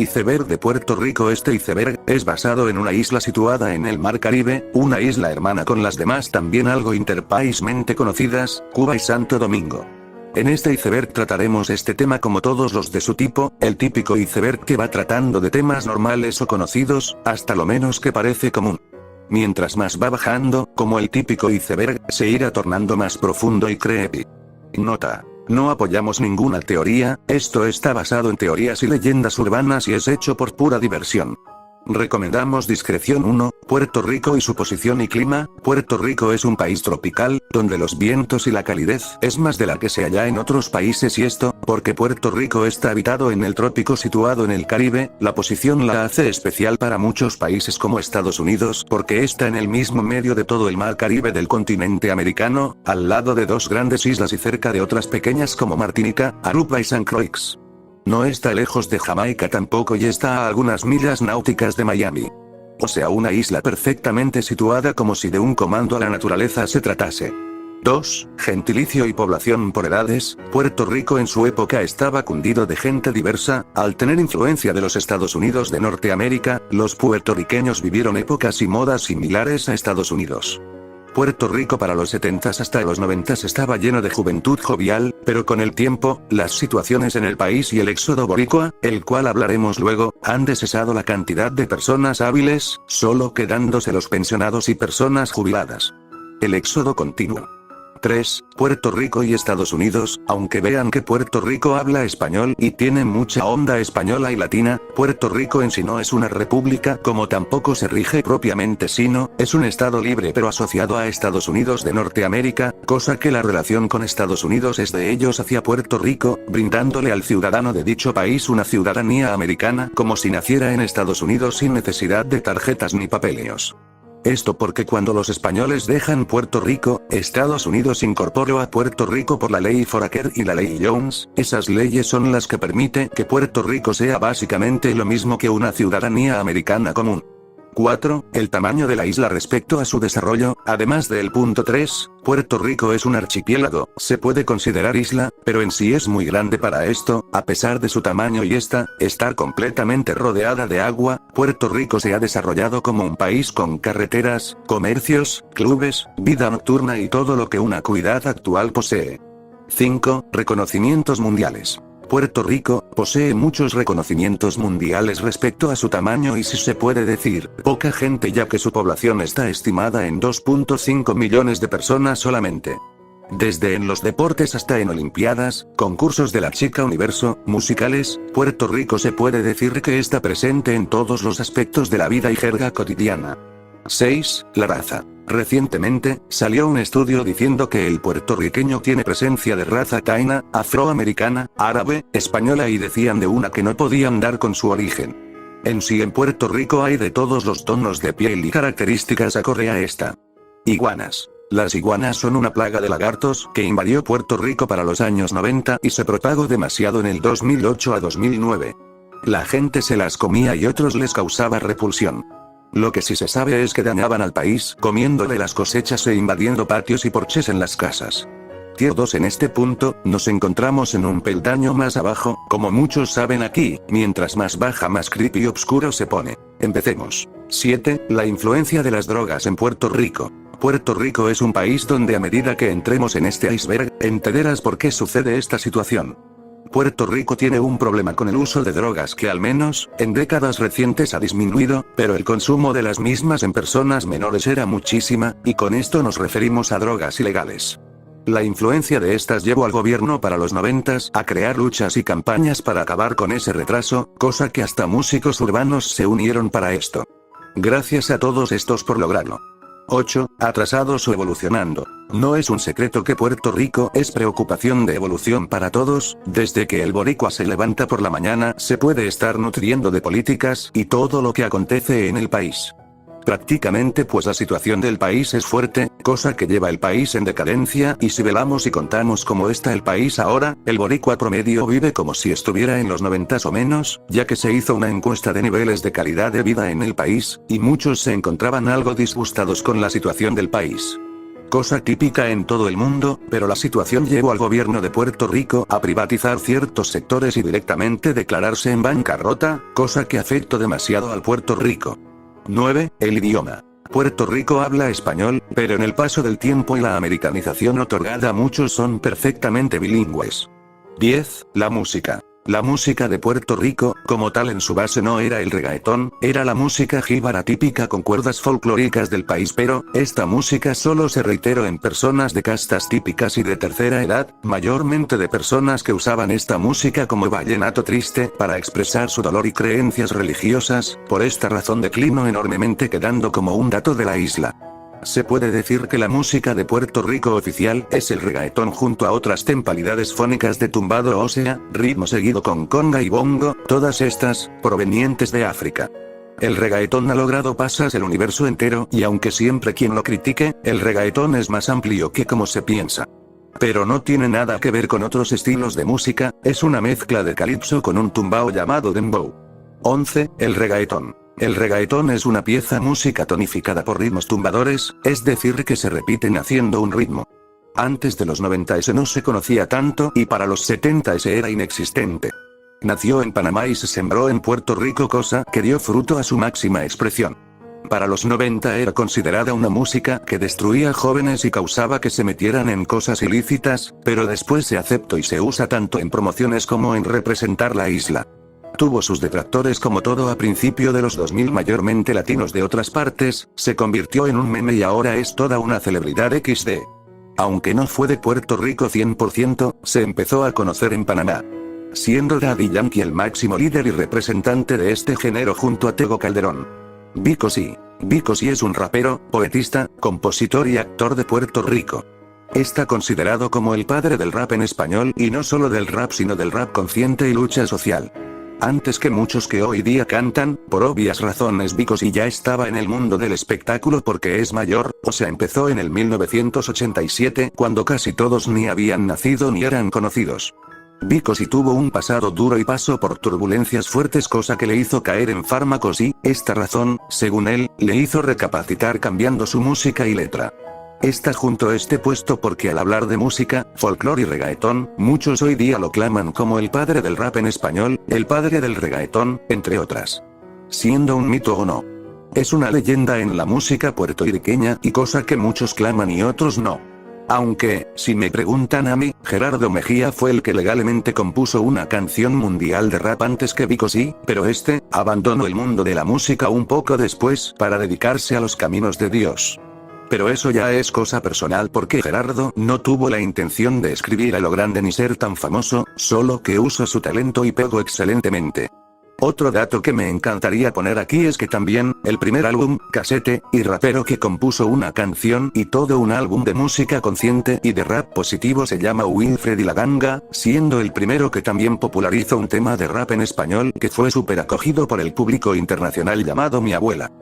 Iceberg de Puerto Rico. Este iceberg es basado en una isla situada en el Mar Caribe, una isla hermana con las demás también algo interpaísmente conocidas, Cuba y Santo Domingo. En este iceberg trataremos este tema como todos los de su tipo, el típico iceberg que va tratando de temas normales o conocidos, hasta lo menos que parece común. Mientras más va bajando, como el típico iceberg, se irá tornando más profundo y creepy. Nota: no apoyamos ninguna teoría, esto está basado en teorías y leyendas urbanas y es hecho por pura diversión. Recomendamos discreción. 1. Puerto Rico y su posición y clima. Puerto Rico es un país tropical, donde los vientos y la calidez es más de la que se halla en otros países, y esto, porque Puerto Rico está habitado en el trópico situado en el Caribe. La posición la hace especial para muchos países como Estados Unidos, porque está en el mismo medio de todo el mar Caribe del continente americano, al lado de dos grandes islas y cerca de otras pequeñas como Martinica, Aruba y San Croix. No está lejos de Jamaica tampoco y está a algunas millas náuticas de Miami. O sea, una isla perfectamente situada, como si de un comando a la naturaleza se tratase. 2. Gentilicio y población por edades. Puerto Rico en su época estaba cundido de gente diversa, al tener influencia de los Estados Unidos de Norteamérica, los puertorriqueños vivieron épocas y modas similares a Estados Unidos. Puerto Rico para los 70s hasta los 90s estaba lleno de juventud jovial, pero con el tiempo, las situaciones en el país y el éxodo boricua, el cual hablaremos luego, han desesado la cantidad de personas hábiles, solo quedándose los pensionados y personas jubiladas. El éxodo continuo. 3. Puerto Rico y Estados Unidos. Aunque vean que Puerto Rico habla español y tiene mucha onda española y latina, Puerto Rico en sí no es una república, como tampoco se rige propiamente, sino es un estado libre pero asociado a Estados Unidos de Norteamérica, cosa que la relación con Estados Unidos es de ellos hacia Puerto Rico, brindándole al ciudadano de dicho país una ciudadanía americana como si naciera en Estados Unidos sin necesidad de tarjetas ni papeleos. Esto porque cuando los españoles dejan Puerto Rico, Estados Unidos incorporó a Puerto Rico por la ley Foraker y la ley Jones. Esas leyes son las que permiten que Puerto Rico sea básicamente lo mismo que una ciudadanía americana común. 4. El tamaño de la isla respecto a su desarrollo. Además del punto 3, Puerto Rico es un archipiélago, se puede considerar isla, pero en sí es muy grande para esto, a pesar de su tamaño y estar completamente rodeada de agua. Puerto Rico se ha desarrollado como un país con carreteras, comercios, clubes, vida nocturna y todo lo que una acuidad actual posee. 5. Reconocimientos mundiales. Puerto Rico posee muchos reconocimientos mundiales respecto a su tamaño y, si se puede decir, poca gente, ya que su población está estimada en 2.5 millones de personas solamente. Desde en los deportes hasta en olimpiadas, concursos de la chica universo, musicales, Puerto Rico se puede decir que está presente en todos los aspectos de la vida y jerga cotidiana. 6. La raza. Recientemente, salió un estudio diciendo que el puertorriqueño tiene presencia de raza taína, afroamericana, árabe, española, y decían de una que no podían dar con su origen. En sí, en Puerto Rico hay de todos los tonos de piel y características acorde a esta. Iguanas. Las iguanas son una plaga de lagartos que invadió Puerto Rico para los años 90 y se propagó demasiado en el 2008 a 2009. La gente se las comía y otros les causaba repulsión. Lo que sí se sabe es que dañaban al país, comiéndole las cosechas e invadiendo patios y porches en las casas. Tier 2. En este punto, nos encontramos en un peldaño más abajo, como muchos saben aquí, mientras más baja más creepy y oscuro se pone. Empecemos. 7. La influencia de las drogas en Puerto Rico. Puerto Rico es un país donde a medida que entremos en este iceberg, entenderás por qué sucede esta situación. Puerto Rico tiene un problema con el uso de drogas que al menos, en décadas recientes ha disminuido, pero el consumo de las mismas en personas menores era muchísima, y con esto nos referimos a drogas ilegales. La influencia de estas llevó al gobierno para los 90s a crear luchas y campañas para acabar con ese retraso, cosa que hasta músicos urbanos se unieron para esto. Gracias a todos estos por lograrlo. 8. Atrasados o evolucionando. No es un secreto que Puerto Rico es preocupación de evolución para todos. Desde que el boricua se levanta por la mañana se puede estar nutriendo de políticas y todo lo que acontece en el país. Prácticamente, pues la situación del país es fuerte, cosa que lleva el país en decadencia, y si velamos y contamos cómo está el país ahora, el boricua promedio vive como si estuviera en los 90s o menos, ya que se hizo una encuesta de niveles de calidad de vida en el país, y muchos se encontraban algo disgustados con la situación del país. cosa típica en todo el mundo, pero la situación llevó al gobierno de Puerto Rico a privatizar ciertos sectores y directamente declararse en bancarrota, cosa que afectó demasiado al Puerto Rico. 9. El idioma. Puerto Rico habla español, pero en el paso del tiempo y la americanización otorgada a muchos son perfectamente bilingües. 10. La música. La música de Puerto Rico, como tal en su base no era el reggaetón, era la música jíbara típica con cuerdas folclóricas del país, pero esta música solo se reiteró en personas de castas típicas y de tercera edad, mayormente de personas que usaban esta música como vallenato triste para expresar su dolor y creencias religiosas. Por esta razón declinó enormemente, quedando como un dato de la isla. Se puede decir que la música de Puerto Rico oficial es el reggaetón junto a otras temporalidades fónicas de tumbado, o sea, ritmo seguido con conga y bongo, todas estas, provenientes de África. El reggaetón ha logrado pasarse el universo entero, y aunque siempre quien lo critique, el reggaetón es más amplio que como se piensa. Pero no tiene nada que ver con otros estilos de música, es una mezcla de calipso con un tumbao llamado dembow. 11. El reggaetón. El reggaetón es una pieza música tonificada por ritmos tumbadores, es decir que se repiten haciendo un ritmo. Antes de los 90 ese no se conocía tanto y para los 70 ese era inexistente. Nació en Panamá y se sembró en Puerto Rico, cosa que dio fruto a su máxima expresión. Para los 90 era considerada una música que destruía jóvenes y causaba que se metieran en cosas ilícitas, pero después se aceptó y se usa tanto en promociones como en representar la isla. Tuvo sus detractores como todo a principio de los 2000, mayormente latinos de otras partes, se convirtió en un meme y ahora es toda una celebridad XD. Aunque no fue de Puerto Rico 100%, se empezó a conocer en Panamá, siendo Daddy Yankee el máximo líder y representante de este género junto a Tego Calderón. Vico C. Vico C es un rapero, poetista, compositor y actor de Puerto Rico. Está considerado como el padre del rap en español, y no solo del rap sino del rap consciente y lucha social. Antes que muchos que hoy día cantan, por obvias razones Vico C ya estaba en el mundo del espectáculo porque es mayor, o sea empezó en el 1987, cuando casi todos ni habían nacido ni eran conocidos. Vico C tuvo un pasado duro y pasó por turbulencias fuertes, cosa que le hizo caer en fármacos y, esta razón, según él, le hizo recapacitar cambiando su música y letra. Está junto a este puesto porque al hablar de música, folclore y reggaetón, muchos hoy día lo claman como el padre del rap en español, el padre del reggaetón, entre otras. Siendo un mito o no. Es una leyenda en la música puertorriqueña y cosa que muchos claman y otros no. Aunque, si me preguntan a mí, Gerardo Mejía fue el que legalmente compuso una canción mundial de rap antes que Vico C, pero este, abandonó el mundo de la música un poco después para dedicarse a los caminos de Dios. Pero eso ya es cosa personal porque Gerardo no tuvo la intención de escribir a lo grande ni ser tan famoso, solo que usó su talento y pegó excelentemente. Otro dato que me encantaría poner aquí es que también, el primer álbum, casete, y rapero que compuso una canción y todo un álbum de música consciente y de rap positivo se llama Wilfred y la Ganga, siendo el primero que también popularizó un tema de rap en español que fue súper acogido por el público internacional llamado Mi Abuela.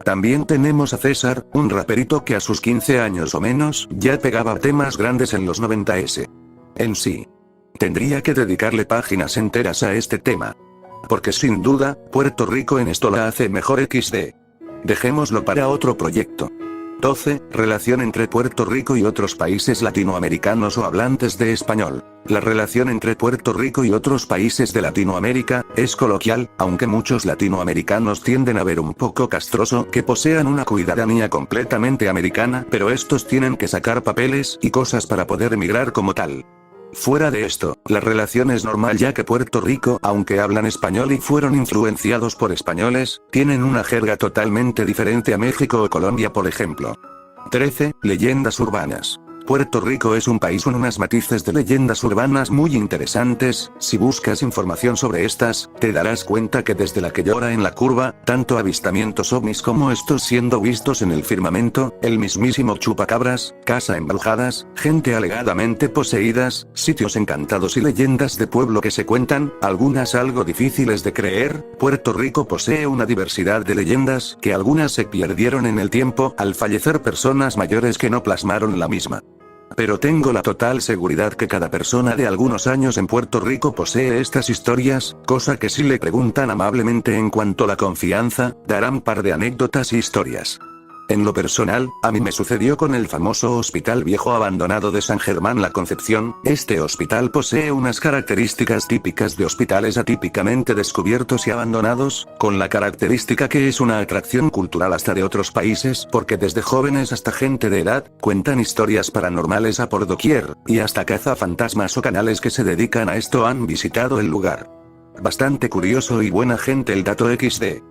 También tenemos a César, un raperito que a sus 15 años o menos, ya pegaba temas grandes en los 90s. En sí, tendría que dedicarle páginas enteras a este tema. Porque sin duda, Puerto Rico en esto la hace mejor XD. Dejémoslo para otro proyecto. 12. Relación entre Puerto Rico y otros países latinoamericanos o hablantes de español. La relación entre Puerto Rico y otros países de Latinoamérica es coloquial, aunque muchos latinoamericanos tienden a ver un poco castroso que posean una ciudadanía completamente americana, pero estos tienen que sacar papeles y cosas para poder emigrar como tal. Fuera de esto, la relación es normal ya que Puerto Rico, aunque hablan español y fueron influenciados por españoles, tienen una jerga totalmente diferente a México o Colombia por ejemplo. 13. Leyendas urbanas. Puerto Rico es un país con unas matices de leyendas urbanas muy interesantes. Si buscas información sobre estas, te darás cuenta que desde la que llora en la curva, tanto avistamientos ovnis como estos siendo vistos en el firmamento, el mismísimo chupacabras, casa embrujadas, gente alegadamente poseídas, sitios encantados y leyendas de pueblo que se cuentan, algunas algo difíciles de creer. Puerto Rico posee una diversidad de leyendas que algunas se perdieron en el tiempo al fallecer personas mayores que no plasmaron la misma. Pero tengo la total seguridad que cada persona de algunos años en Puerto Rico posee estas historias, cosa que si le preguntan amablemente en cuanto a la confianza, darán par de anécdotas y historias. En lo personal, a mí me sucedió con el famoso Hospital Viejo Abandonado de San Germán La Concepción. Este hospital posee unas características típicas de hospitales atípicamente descubiertos y abandonados, con la característica que es una atracción cultural hasta de otros países, porque desde jóvenes hasta gente de edad, cuentan historias paranormales a por doquier, y hasta cazafantasmas o canales que se dedican a esto han visitado el lugar. Bastante curioso y buena gente el dato XD.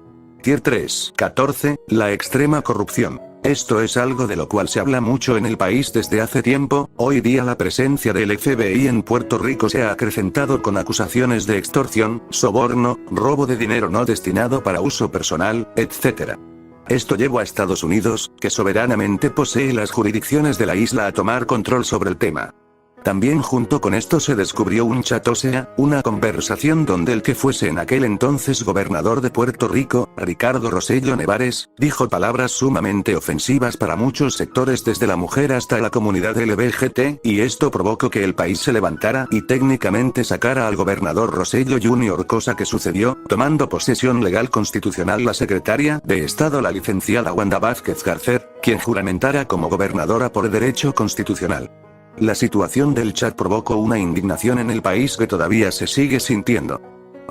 Tier 3. 14. La extrema corrupción. Esto es algo de lo cual se habla mucho en el país desde hace tiempo. Hoy día la presencia del FBI en Puerto Rico se ha acrecentado con acusaciones de extorsión, soborno, robo de dinero no destinado para uso personal, etc. Esto llevó a Estados Unidos, que soberanamente posee las jurisdicciones de la isla, a tomar control sobre el tema. También junto con esto se descubrió un chat, o sea, una conversación donde el que fuese en aquel entonces gobernador de Puerto Rico, Ricardo Rosselló Nevares, dijo palabras sumamente ofensivas para muchos sectores desde la mujer hasta la comunidad LGBTQ, y esto provocó que el país se levantara y técnicamente sacara al gobernador Rosselló Jr., cosa que sucedió, tomando posesión legal constitucional la secretaria de Estado, la licenciada Wanda Vázquez Garcet, quien juramentara como gobernadora por derecho constitucional. La situación del chat provocó una indignación en el país que todavía se sigue sintiendo.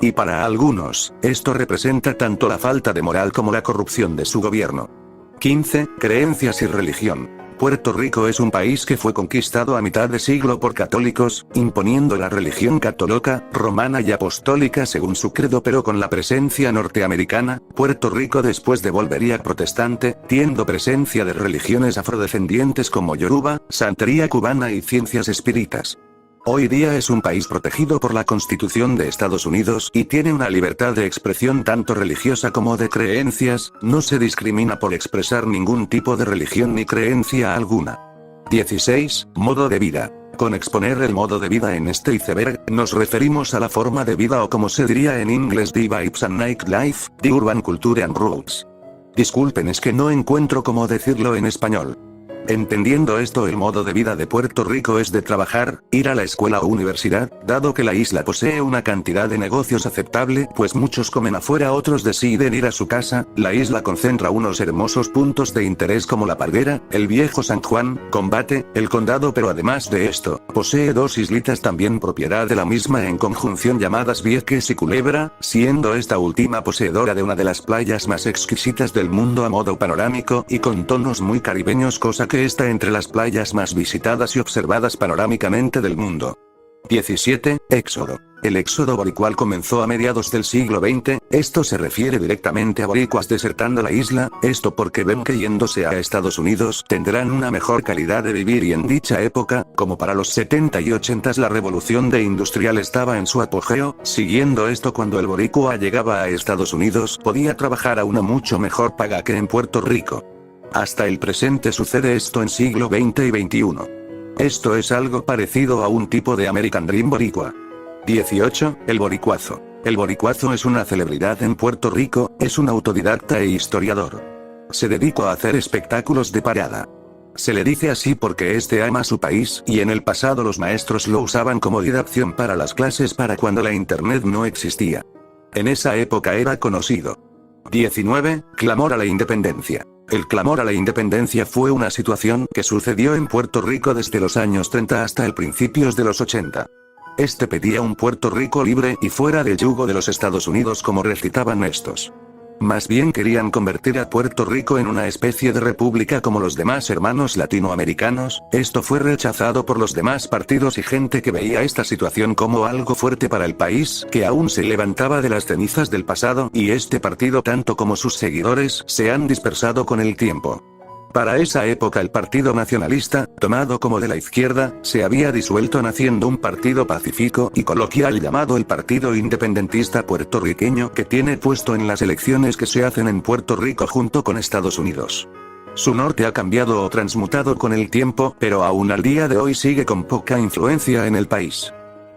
Y para algunos, esto representa tanto la falta de moral como la corrupción de su gobierno. 15. Creencias y religión. Puerto Rico es un país que fue conquistado a mitad de siglo por católicos, imponiendo la religión católica, romana y apostólica según su credo, pero con la presencia norteamericana, Puerto Rico después volvería protestante, teniendo presencia de religiones afrodescendientes como Yoruba, santería cubana y ciencias espíritas. Hoy día es un país protegido por la Constitución de Estados Unidos y tiene una libertad de expresión tanto religiosa como de creencias, no se discrimina por expresar ningún tipo de religión ni creencia alguna. 16. Modo de vida. Con exponer el modo de vida en este iceberg, nos referimos a la forma de vida, o como se diría en inglés, the vibes and nightlife, the urban culture and roots. Disculpen, es que no encuentro cómo decirlo en español. Entendiendo esto, el modo de vida de Puerto Rico es de trabajar, ir a la escuela o universidad, dado que la isla posee una cantidad de negocios aceptable, pues muchos comen afuera, otros deciden ir a su casa. La isla concentra unos hermosos puntos de interés como La Parguera, el Viejo San Juan, Combate, el Condado, pero además de esto, posee dos islitas también propiedad de la misma en conjunción llamadas Vieques y Culebra, siendo esta última poseedora de una de las playas más exquisitas del mundo a modo panorámico y con tonos muy caribeños, cosa que está entre las playas más visitadas y observadas panorámicamente del mundo. 17. Éxodo. El éxodo boricual comenzó a mediados del siglo XX, esto se refiere directamente a boricuas desertando la isla, esto porque ven que yéndose a Estados Unidos tendrán una mejor calidad de vivir, y en dicha época, como para los 70 y 80 la revolución de industrial estaba en su apogeo, siguiendo esto cuando el boricua llegaba a Estados Unidos podía trabajar a una mucho mejor paga que en Puerto Rico. Hasta el presente sucede esto en siglo XX y XXI. Esto es algo parecido a un tipo de American Dream boricua. 18. El boricuazo. El boricuazo es una celebridad en Puerto Rico, es un autodidacta e historiador. Se dedicó a hacer espectáculos de parada. Se le dice así porque este ama su país, y en el pasado los maestros lo usaban como didacción para las clases para cuando la internet no existía. En esa época era conocido. 19. Clamor a la independencia. El clamor a la independencia fue una situación que sucedió en Puerto Rico desde los años 30 hasta el principios de los 80. Este pedía un Puerto Rico libre y fuera del yugo de los Estados Unidos, como recitaban estos. Más bien querían convertir a Puerto Rico en una especie de república como los demás hermanos latinoamericanos. Esto fue rechazado por los demás partidos y gente que veía esta situación como algo fuerte para el país, que aún se levantaba de las cenizas del pasado, y este partido tanto como sus seguidores se han dispersado con el tiempo. Para esa época el Partido Nacionalista, tomado como de la izquierda, se había disuelto, naciendo un partido pacífico y coloquial llamado el Partido Independentista Puertorriqueño, que tiene puesto en las elecciones que se hacen en Puerto Rico junto con Estados Unidos. Su norte ha cambiado o transmutado con el tiempo, pero aún al día de hoy sigue con poca influencia en el país.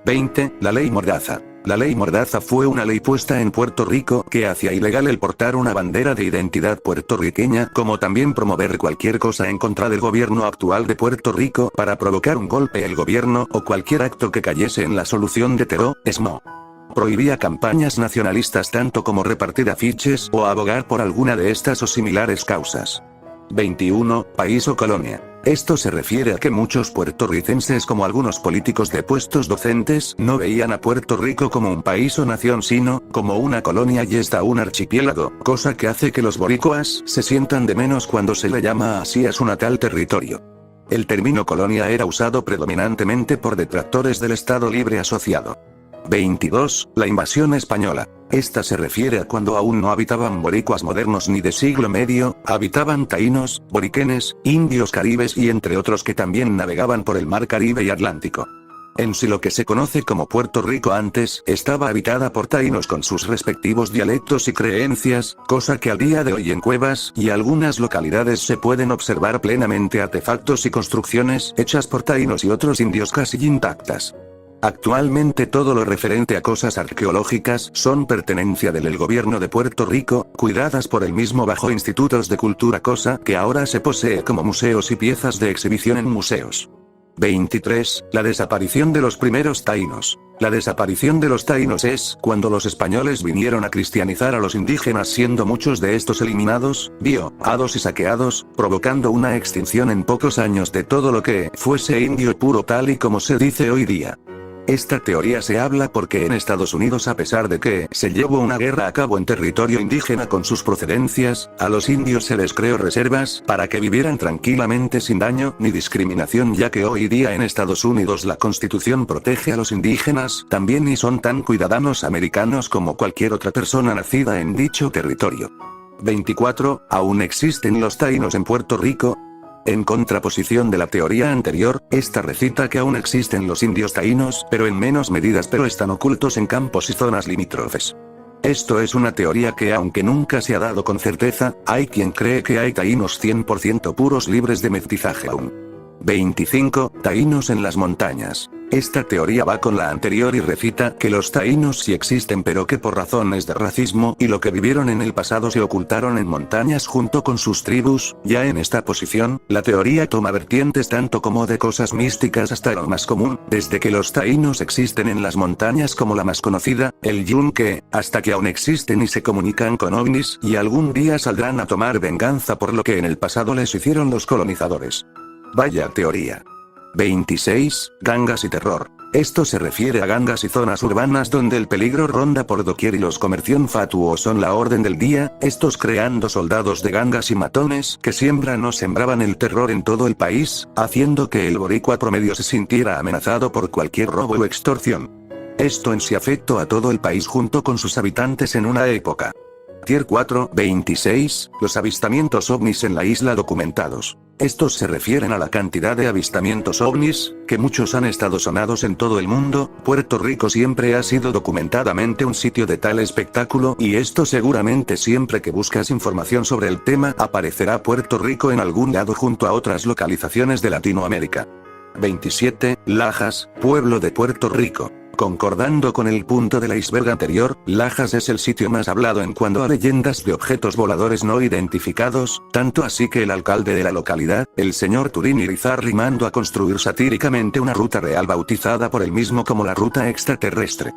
20. La Ley Mordaza. La Ley Mordaza fue una ley puesta en Puerto Rico que hacía ilegal el portar una bandera de identidad puertorriqueña, como también promover cualquier cosa en contra del gobierno actual de Puerto Rico para provocar un golpe al gobierno o cualquier acto que cayese en la solución de terrorismo. Prohibía campañas nacionalistas tanto como repartir afiches o abogar por alguna de estas o similares causas. 21. País o colonia. Esto se refiere a que muchos puertorricenses, como algunos políticos de puestos docentes, no veían a Puerto Rico como un país o nación sino como una colonia y hasta un archipiélago, cosa que hace que los boricuas se sientan de menos cuando se le llama así a su natal territorio. El término colonia era usado predominantemente por detractores del Estado Libre Asociado. 22. La invasión española. Esta se refiere a cuando aún no habitaban boricuas modernos ni de siglo medio, habitaban taínos, boriquenes, indios caribes y entre otros que también navegaban por el mar Caribe y Atlántico. En sí lo que se conoce como Puerto Rico antes estaba habitada por taínos con sus respectivos dialectos y creencias, cosa que al día de hoy en cuevas y algunas localidades se pueden observar plenamente artefactos y construcciones hechas por taínos y otros indios casi intactas. Actualmente todo lo referente a cosas arqueológicas son pertenencia del gobierno de Puerto Rico, cuidadas por el mismo bajo institutos de cultura, cosa que ahora se posee como museos y piezas de exhibición en museos. 23. La desaparición de los primeros taínos. La desaparición de los taínos es cuando los españoles vinieron a cristianizar a los indígenas, siendo muchos de estos eliminados, violados y saqueados, provocando una extinción en pocos años de todo lo que fuese indio puro tal y como se dice hoy día. Esta teoría se habla porque en Estados Unidos, a pesar de que se llevó una guerra a cabo en territorio indígena con sus procedencias, a los indios se les creó reservas para que vivieran tranquilamente sin daño ni discriminación, ya que hoy día en Estados Unidos la Constitución protege a los indígenas también y son tan ciudadanos americanos como cualquier otra persona nacida en dicho territorio. 24. ¿Aún existen los taínos en Puerto Rico? En contraposición de la teoría anterior, esta recita que aún existen los indios taínos, pero en menos medidas, pero están ocultos en campos y zonas limítrofes. Esto es una teoría que, aunque nunca se ha dado con certeza, hay quien cree que hay taínos 100% puros libres de mestizaje aún. 25. Taínos en las montañas. Esta teoría va con la anterior y recita que los taínos sí existen, pero que por razones de racismo y lo que vivieron en el pasado se ocultaron en montañas junto con sus tribus. Ya en esta posición, la teoría toma vertientes tanto como de cosas místicas hasta lo más común, desde que los taínos existen en las montañas como la más conocida, el Yunque, hasta que aún existen y se comunican con ovnis y algún día saldrán a tomar venganza por lo que en el pasado les hicieron los colonizadores. Vaya teoría. 26. Gangas y terror. Esto se refiere a gangas y zonas urbanas donde el peligro ronda por doquier y los comerciantes fatuos son la orden del día, estos creando soldados de gangas y matones que siembran o sembraban el terror en todo el país, haciendo que el boricua promedio se sintiera amenazado por cualquier robo o extorsión. Esto en sí afectó a todo el país junto con sus habitantes en una época. Tier 4. 26. Los avistamientos ovnis en la isla documentados. Estos se refieren a la cantidad de avistamientos ovnis, que muchos han estado sonados en todo el mundo. Puerto Rico siempre ha sido documentadamente un sitio de tal espectáculo y esto seguramente siempre que buscas información sobre el tema aparecerá Puerto Rico en algún lado junto a otras localizaciones de Latinoamérica. 27. Lajas, pueblo de Puerto Rico. Concordando con el punto del iceberg anterior, Lajas es el sitio más hablado en cuanto a leyendas de objetos voladores no identificados, tanto así que el alcalde de la localidad, el señor Turín Irizarry, mandó a construir satíricamente una ruta real bautizada por él mismo como la ruta extraterrestre.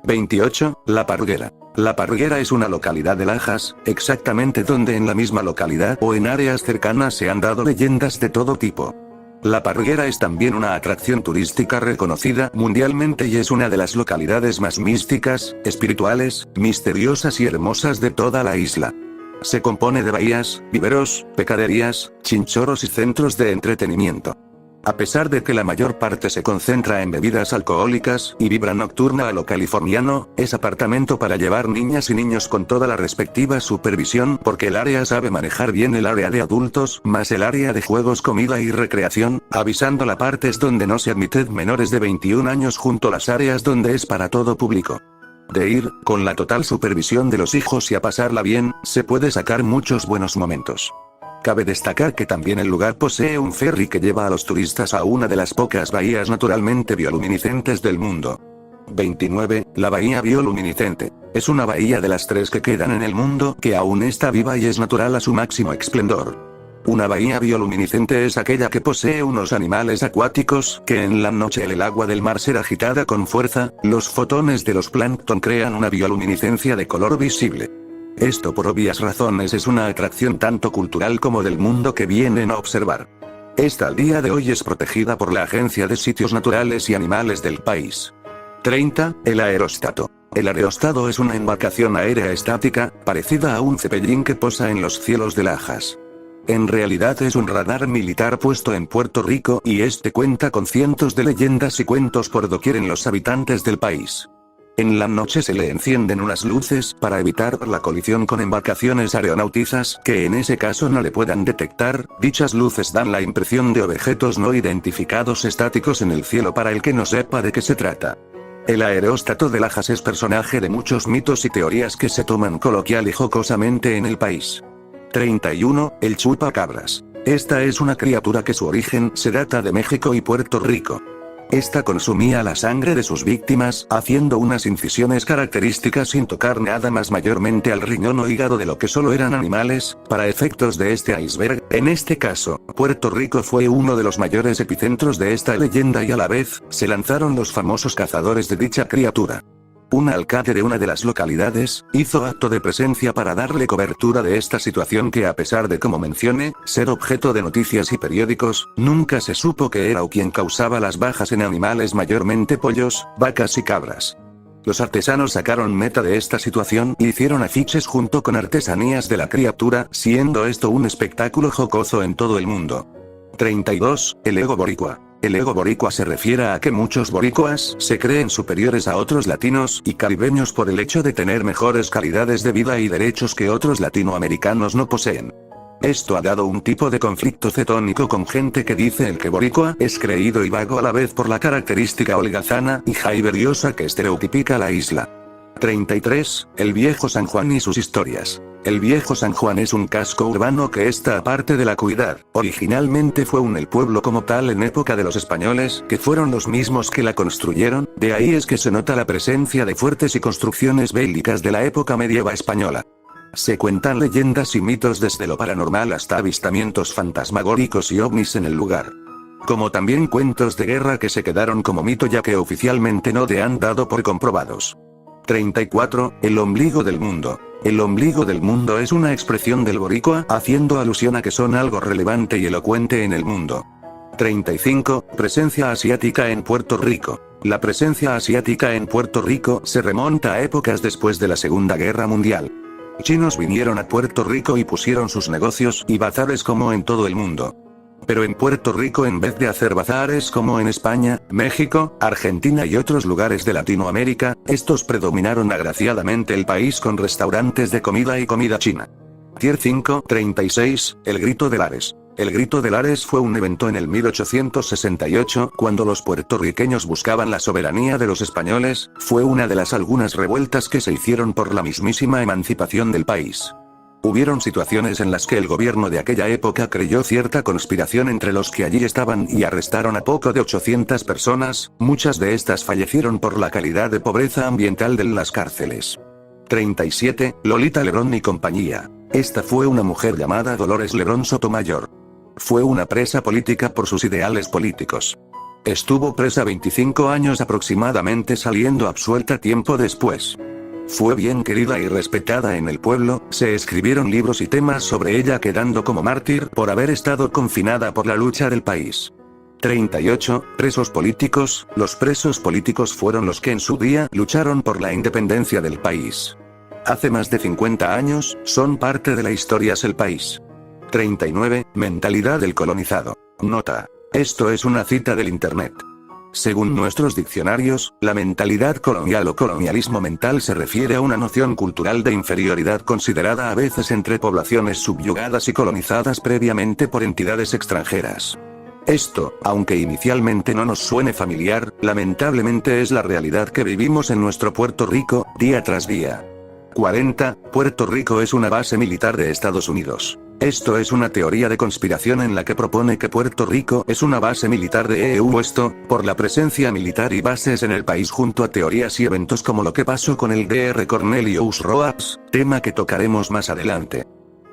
28. La Parguera. La Parguera es una localidad de Lajas, exactamente donde en la misma localidad o en áreas cercanas se han dado leyendas de todo tipo. La Parguera es también una atracción turística reconocida mundialmente y es una de las localidades más místicas, espirituales, misteriosas y hermosas de toda la isla. Se compone de bahías, viveros, pescaderías, chinchorros y centros de entretenimiento. A pesar de que la mayor parte se concentra en bebidas alcohólicas y vibra nocturna a lo californiano, es apartamento para llevar niñas y niños con toda la respectiva supervisión porque el área sabe manejar bien el área de adultos más el área de juegos, comida y recreación, avisando la partes donde no se admiten menores de 21 años junto a las áreas donde es para todo público. De ir, con la total supervisión de los hijos y a pasarla bien, se puede sacar muchos buenos momentos. Cabe destacar que también el lugar posee un ferry que lleva a los turistas a una de las pocas bahías naturalmente bioluminiscentes del mundo. 29. La bahía bioluminiscente. Es una bahía de las 3 que quedan en el mundo que aún está viva y es natural a su máximo esplendor. Una bahía bioluminiscente es aquella que posee unos animales acuáticos que en la noche el agua del mar será agitada con fuerza, los fotones de los plancton crean una bioluminiscencia de color visible. Esto por obvias razones es una atracción tanto cultural como del mundo que vienen a observar. Esta al día de hoy es protegida por la Agencia de Sitios Naturales y Animales del país. 30. El aerostáto. El aerostáto es una embarcación aérea estática, parecida a un cepellín que posa en los cielos de Lajas. En realidad es un radar militar puesto en Puerto Rico y este cuenta con cientos de leyendas y cuentos por doquier en los habitantes del país. En la noche se le encienden unas luces para evitar la colisión con embarcaciones aeronauticas que en ese caso no le puedan detectar. Dichas luces dan la impresión de objetos no identificados estáticos en el cielo para el que no sepa de qué se trata. El aerostáto de Lajas es personaje de muchos mitos y teorías que se toman coloquial y jocosamente en el país. 31. El chupacabras. Esta es una criatura que su origen se data de México y Puerto Rico. Esta consumía la sangre de sus víctimas, haciendo unas incisiones características sin tocar nada más, mayormente al riñón o hígado de lo que solo eran animales. Para efectos de este iceberg, en este caso, Puerto Rico fue uno de los mayores epicentros de esta leyenda y a la vez, se lanzaron los famosos cazadores de dicha criatura. Un alcalde de una de las localidades, hizo acto de presencia para darle cobertura de esta situación que, a pesar de, como mencioné, ser objeto de noticias y periódicos, nunca se supo que era o quien causaba las bajas en animales, mayormente pollos, vacas y cabras. Los artesanos sacaron meta de esta situación y hicieron afiches junto con artesanías de la criatura, siendo esto un espectáculo jocoso en todo el mundo. 32. El ego boricua. El ego boricua se refiere a que muchos boricuas se creen superiores a otros latinos y caribeños por el hecho de tener mejores calidades de vida y derechos que otros latinoamericanos no poseen. Esto ha dado un tipo de conflicto cetónico con gente que dice el que boricua es creído y vago a la vez por la característica holgazana y jaiberiosa que estereotipica la isla. 33. El viejo San Juan y sus historias. El viejo San Juan es un casco urbano que está aparte de la ciudad. Originalmente fue el pueblo como tal en época de los españoles, que fueron los mismos que la construyeron, de ahí es que se nota la presencia de fuertes y construcciones bélicas de la época medieval española. Se cuentan leyendas y mitos desde lo paranormal hasta avistamientos fantasmagóricos y ovnis en el lugar. Como también cuentos de guerra que se quedaron como mito ya que oficialmente no se han dado por comprobados. 34. El ombligo del mundo. El ombligo del mundo es una expresión del boricua haciendo alusión a que son algo relevante y elocuente en el mundo. 35. Presencia asiática en Puerto Rico. La presencia asiática en Puerto Rico se remonta a épocas después de la Segunda Guerra Mundial. Chinos vinieron a Puerto Rico y pusieron sus negocios y bazares como en todo el mundo. Pero en Puerto Rico, en vez de hacer bazares como en España, México, Argentina y otros lugares de Latinoamérica, estos predominaron agraciadamente el país con restaurantes de comida y comida china. Tier 5. 36. El Grito de Lares. El Grito de Lares fue un evento en el 1868, cuando los puertorriqueños buscaban la soberanía de los españoles. Fue una de las algunas revueltas que se hicieron por la mismísima emancipación del país. Hubieron situaciones en las que el gobierno de aquella época creyó cierta conspiración entre los que allí estaban y arrestaron a poco de 800 personas, muchas de estas fallecieron por la calidad de pobreza ambiental de las cárceles. 37. Lolita Lebrón y compañía. Esta fue una mujer llamada Dolores Lebrón Sotomayor. Fue una presa política por sus ideales políticos. Estuvo presa 25 años aproximadamente, saliendo absuelta tiempo después. Fue bien querida y respetada en el pueblo, se escribieron libros y temas sobre ella quedando como mártir por haber estado confinada por la lucha del país. 38. Presos políticos. Los presos políticos fueron los que en su día lucharon por la independencia del país. Hace más de 50 años, son parte de la historia del país. 39. Mentalidad del colonizado. Nota. Esto es una cita del internet. Según nuestros diccionarios, la mentalidad colonial o colonialismo mental se refiere a una noción cultural de inferioridad considerada a veces entre poblaciones subyugadas y colonizadas previamente por entidades extranjeras. Esto, aunque inicialmente no nos suene familiar, lamentablemente es la realidad que vivimos en nuestro Puerto Rico, día tras día. 40. Puerto Rico es una base militar de Estados Unidos. Esto es una teoría de conspiración en la que propone que Puerto Rico es una base militar de EU, esto, por la presencia militar y bases en el país, junto a teorías y eventos como lo que pasó con el Dr. Cornelius Roaps, tema que tocaremos más adelante.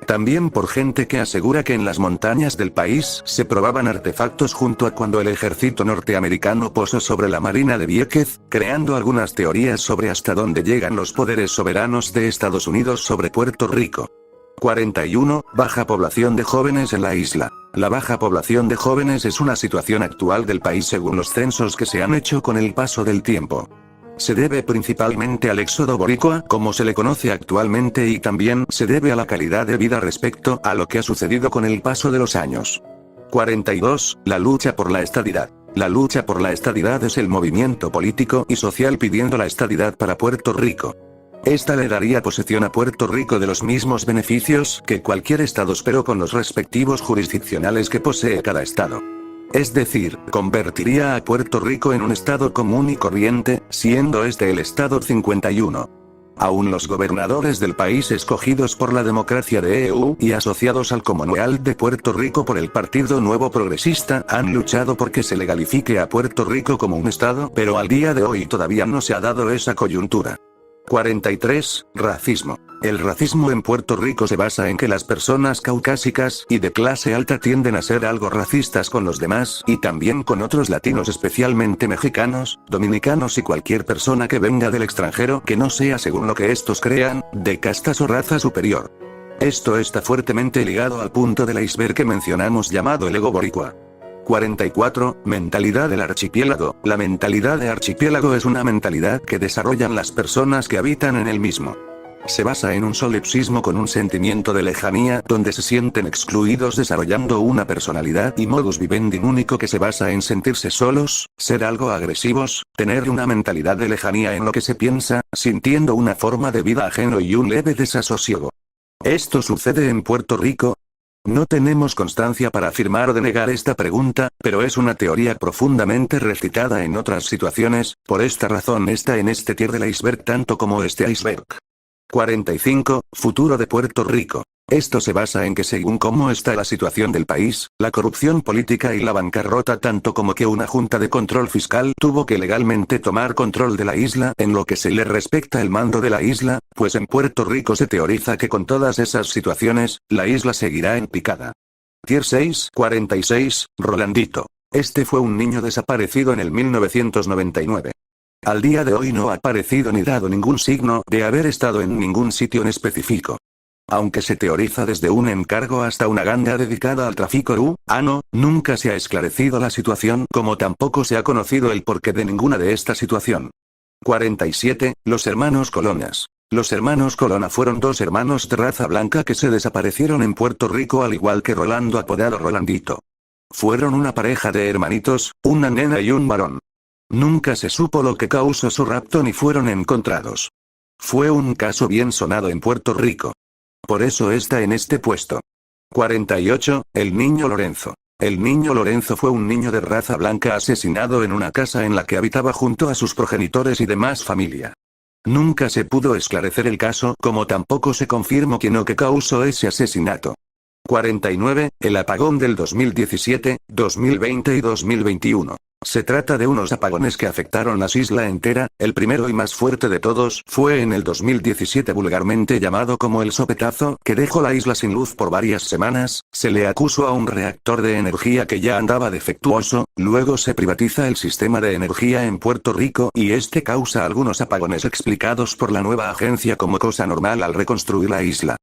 También por gente que asegura que en las montañas del país se probaban artefactos junto a cuando el ejército norteamericano posó sobre la marina de Vieques, creando algunas teorías sobre hasta dónde llegan los poderes soberanos de Estados Unidos sobre Puerto Rico. 41. Baja población de jóvenes en la isla. La baja población de jóvenes es una situación actual del país según los censos que se han hecho con el paso del tiempo. Se debe principalmente al éxodo boricua, como se le conoce actualmente, y también se debe a la calidad de vida respecto a lo que ha sucedido con el paso de los años. 42. La lucha por la estadidad. La lucha por la estadidad es el movimiento político y social pidiendo la estadidad para Puerto Rico. Esta le daría posesión a Puerto Rico de los mismos beneficios que cualquier estado, pero con los respectivos jurisdiccionales que posee cada estado. Es decir, convertiría a Puerto Rico en un estado común y corriente, siendo este el estado 51. Aún los gobernadores del país escogidos por la democracia de EU y asociados al Commonwealth de Puerto Rico por el Partido Nuevo Progresista han luchado por que se legalifique a Puerto Rico como un estado, pero al día de hoy todavía no se ha dado esa coyuntura. 43. Racismo. El racismo en Puerto Rico se basa en que las personas caucásicas y de clase alta tienden a ser algo racistas con los demás y también con otros latinos, especialmente mexicanos, dominicanos y cualquier persona que venga del extranjero que no sea, según lo que estos crean, de castas o raza superior. Esto está fuertemente ligado al punto del iceberg que mencionamos llamado el ego boricua. 44. Mentalidad del archipiélago. La mentalidad de archipiélago es una mentalidad que desarrollan las personas que habitan en el mismo. Se basa en un solipsismo con un sentimiento de lejanía, donde se sienten excluidos, desarrollando una personalidad y modus vivendi único que se basa en sentirse solos, ser algo agresivos, tener una mentalidad de lejanía en lo que se piensa, sintiendo una forma de vida ajeno y un leve desasosiego. ¿Esto sucede en Puerto Rico? No tenemos constancia para afirmar o denegar esta pregunta, pero es una teoría profundamente recitada en otras situaciones, por esta razón está en este tier del iceberg tanto como este iceberg. 45. Futuro de Puerto Rico. Esto se basa en que según cómo está la situación del país, la corrupción política y la bancarrota, tanto como que una junta de control fiscal tuvo que legalmente tomar control de la isla en lo que se le respecta el mando de la isla, pues en Puerto Rico se teoriza que con todas esas situaciones, la isla seguirá en picada. Tier 6. 46. Rolandito. Este fue un niño desaparecido en el 1999. Al día de hoy no ha aparecido ni dado ningún signo de haber estado en ningún sitio en específico. Aunque se teoriza desde un encargo hasta una ganga dedicada al tráfico humano, nunca se ha esclarecido la situación, como tampoco se ha conocido el porqué de ninguna de esta situación. 47. Los hermanos Colonas. Los hermanos Colona fueron dos hermanos de raza blanca que se desaparecieron en Puerto Rico al igual que Rolando, apodado Rolandito. Fueron una pareja de hermanitos, una nena y un varón. Nunca se supo lo que causó su rapto ni fueron encontrados. Fue un caso bien sonado en Puerto Rico. Por eso está en este puesto. 48. El niño Lorenzo. El niño Lorenzo fue un niño de raza blanca asesinado en una casa en la que habitaba junto a sus progenitores y demás familia. Nunca se pudo esclarecer el caso, como tampoco se confirmó quién o qué causó ese asesinato. 49. El apagón del 2017, 2020 y 2021. Se trata de unos apagones que afectaron la isla entera. El primero y más fuerte de todos fue en el 2017, vulgarmente llamado como el sopetazo, que dejó la isla sin luz por varias semanas. Se le acusó a un reactor de energía que ya andaba defectuoso. Luego se privatiza el sistema de energía en Puerto Rico y este causa algunos apagones explicados por la nueva agencia como cosa normal al reconstruir la isla.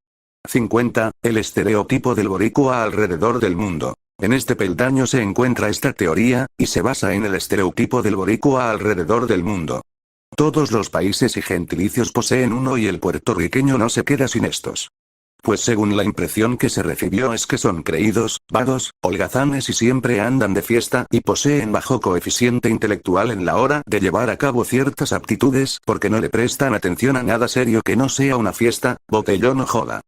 50. El estereotipo del boricua alrededor del mundo. En este peldaño se encuentra esta teoría, y se basa en el estereotipo del boricua alrededor del mundo. Todos los países y gentilicios poseen uno y el puertorriqueño no se queda sin estos. Pues según la impresión que se recibió es que son creídos, vagos, holgazanes y siempre andan de fiesta y poseen bajo coeficiente intelectual en la hora de llevar a cabo ciertas aptitudes porque no le prestan atención a nada serio que no sea una fiesta, botellón o joda.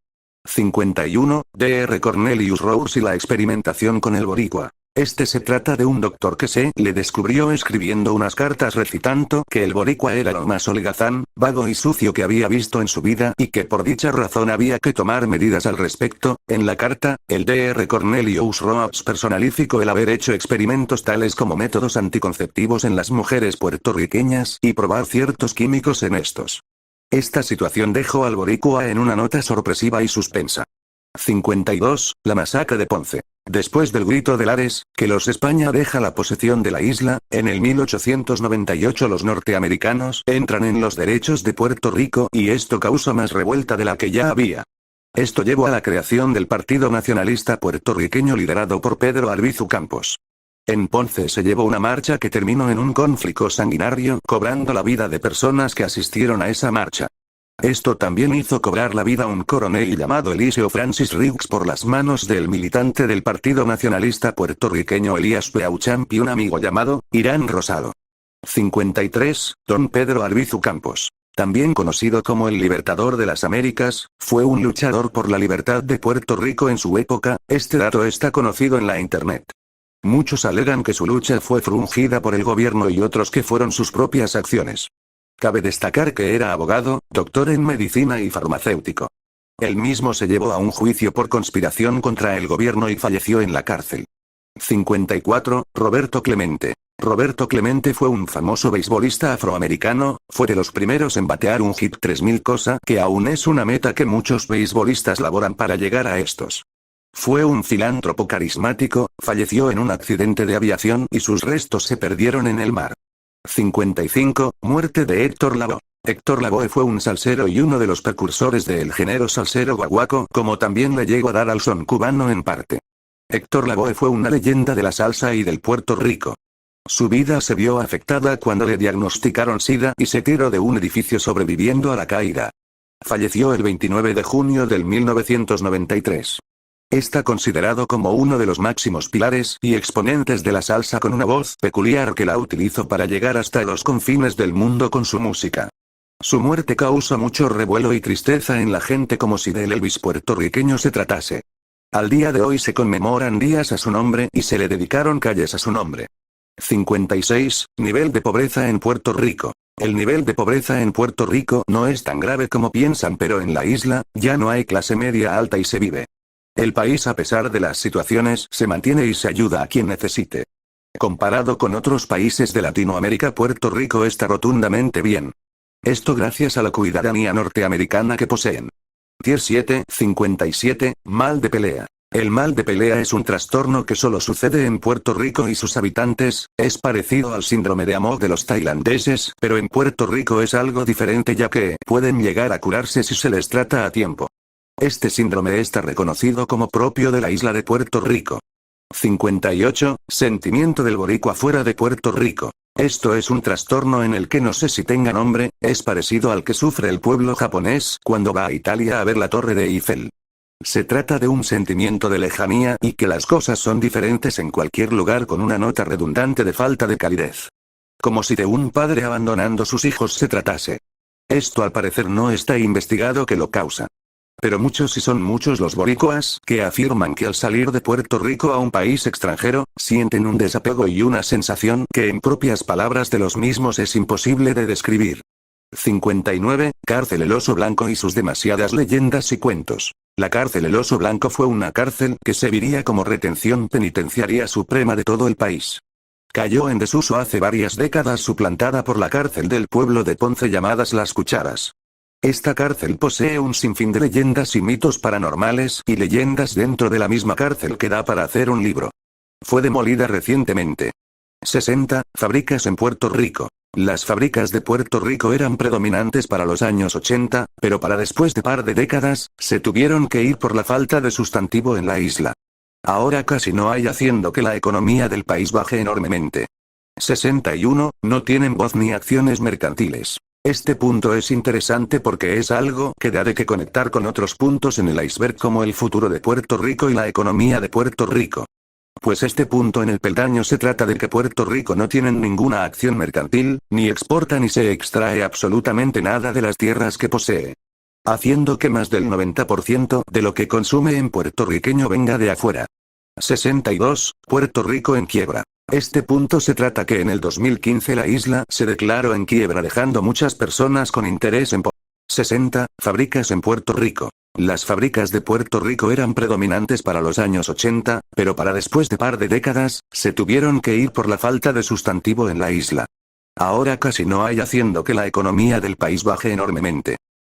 51. Dr. Cornelius Rose y la experimentación con el boricua. Este se trata de un doctor que se le descubrió escribiendo unas cartas recitando que el boricua era lo más holgazán, vago y sucio que había visto en su vida y que por dicha razón había que tomar medidas al respecto. En la carta, el Dr. Cornelius Rhoads personificó el haber hecho experimentos tales como métodos anticonceptivos en las mujeres puertorriqueñas y probar ciertos químicos en estos. Esta situación dejó al boricua en una nota sorpresiva y suspensa. 52. La masacre de Ponce. Después del grito de Lares, que los España deja la posesión de la isla, en el 1898 los norteamericanos entran en los derechos de Puerto Rico y esto causa más revuelta de la que ya había. Esto llevó a la creación del Partido Nacionalista Puertorriqueño liderado por Pedro Arbizu Campos. En Ponce se llevó una marcha que terminó en un conflicto sanguinario, cobrando la vida de personas que asistieron a esa marcha. Esto también hizo cobrar la vida a un coronel llamado Eliseo Francis Riggs por las manos del militante del Partido Nacionalista Puertorriqueño Elías Beauchamp y un amigo llamado Irán Rosado. 53. Don Pedro Arbizu Campos. También conocido como el Libertador de las Américas, fue un luchador por la libertad de Puerto Rico en su época, este dato está conocido en la internet. Muchos alegan que su lucha fue frungida por el gobierno y otros que fueron sus propias acciones. Cabe destacar que era abogado, doctor en medicina y farmacéutico. Él mismo se llevó a un juicio por conspiración contra el gobierno y falleció en la cárcel. 54. Roberto Clemente. Roberto Clemente fue un famoso beisbolista afroamericano, fue de los primeros en batear un hit 3000 cosa que aún es una meta que muchos beisbolistas laboran para llegar a estos. Fue un filántropo carismático, falleció en un accidente de aviación y sus restos se perdieron en el mar. 55. Muerte de Héctor Lavoe. Héctor Lavoe fue un salsero y uno de los precursores del género salsero guaguaco, como también le llegó a dar al son cubano en parte. Héctor Lavoe fue una leyenda de la salsa y del Puerto Rico. Su vida se vio afectada cuando le diagnosticaron SIDA y se tiró de un edificio sobreviviendo a la caída. Falleció el 29 de junio del 1993. Está considerado como uno de los máximos pilares y exponentes de la salsa con una voz peculiar que la utilizó para llegar hasta los confines del mundo con su música. Su muerte causa mucho revuelo y tristeza en la gente como si del Elvis puertorriqueño se tratase. Al día de hoy se conmemoran días a su nombre y se le dedicaron calles a su nombre. 56. Nivel de pobreza en Puerto Rico. El nivel de pobreza en Puerto Rico no es tan grave como piensan, pero en la isla, ya no hay clase media alta y se vive. El país, a pesar de las situaciones, se mantiene y se ayuda a quien necesite. Comparado con otros países de Latinoamérica, Puerto Rico está rotundamente bien. Esto gracias a la ciudadanía norteamericana que poseen. Tier 7, 57, mal de pelea. El mal de pelea es un trastorno que solo sucede en Puerto Rico y sus habitantes, es parecido al síndrome de Amok de los tailandeses, pero en Puerto Rico es algo diferente ya que pueden llegar a curarse si se les trata a tiempo. Este síndrome está reconocido como propio de la isla de Puerto Rico. 58. Sentimiento del boricua fuera de Puerto Rico. Esto es un trastorno en el que no sé si tenga nombre, es parecido al que sufre el pueblo japonés cuando va a Italia a ver la Torre de Eiffel. Se trata de un sentimiento de lejanía y que las cosas son diferentes en cualquier lugar con una nota redundante de falta de calidez. Como si de un padre abandonando sus hijos se tratase. Esto al parecer no está investigado qué lo causa. Pero muchos y son muchos los boricuas que afirman que al salir de Puerto Rico a un país extranjero, sienten un desapego y una sensación que en propias palabras de los mismos es imposible de describir. 59. Cárcel El Oso Blanco y sus demasiadas leyendas y cuentos. La cárcel El Oso Blanco fue una cárcel que serviría como retención penitenciaria suprema de todo el país. Cayó en desuso hace varias décadas suplantada por la cárcel del pueblo de Ponce llamadas Las Cucharas. Esta cárcel posee un sinfín de leyendas y mitos paranormales y leyendas dentro de la misma cárcel que da para hacer un libro. Fue demolida recientemente. 60. Fábricas en Puerto Rico. Las fábricas de Puerto Rico eran predominantes para los años 80, pero para después de par de décadas, se tuvieron que ir por la falta de sustantivo en la isla. Ahora casi no hay, haciendo que la economía del país baje enormemente. 61. No tienen voz ni acciones mercantiles. Este punto es interesante porque es algo que da de que conectar con otros puntos en el iceberg como el futuro de Puerto Rico y la economía de Puerto Rico. Pues este punto en el peldaño se trata de que Puerto Rico no tiene ninguna acción mercantil, ni exporta ni se extrae absolutamente nada de las tierras que posee. Haciendo que más del 90% de lo que consume en puertorriqueño venga de afuera. 62. Puerto Rico en quiebra. Este punto se trata que en el 2015 la isla se declaró en quiebra dejando muchas personas con interés en 60. Fábricas en Puerto Rico. Las fábricas de Puerto Rico eran predominantes para los años 80, pero para después de par de décadas, se tuvieron que ir por la falta de sustantivo en la isla. Ahora casi no hay, haciendo que la economía del país baje enormemente.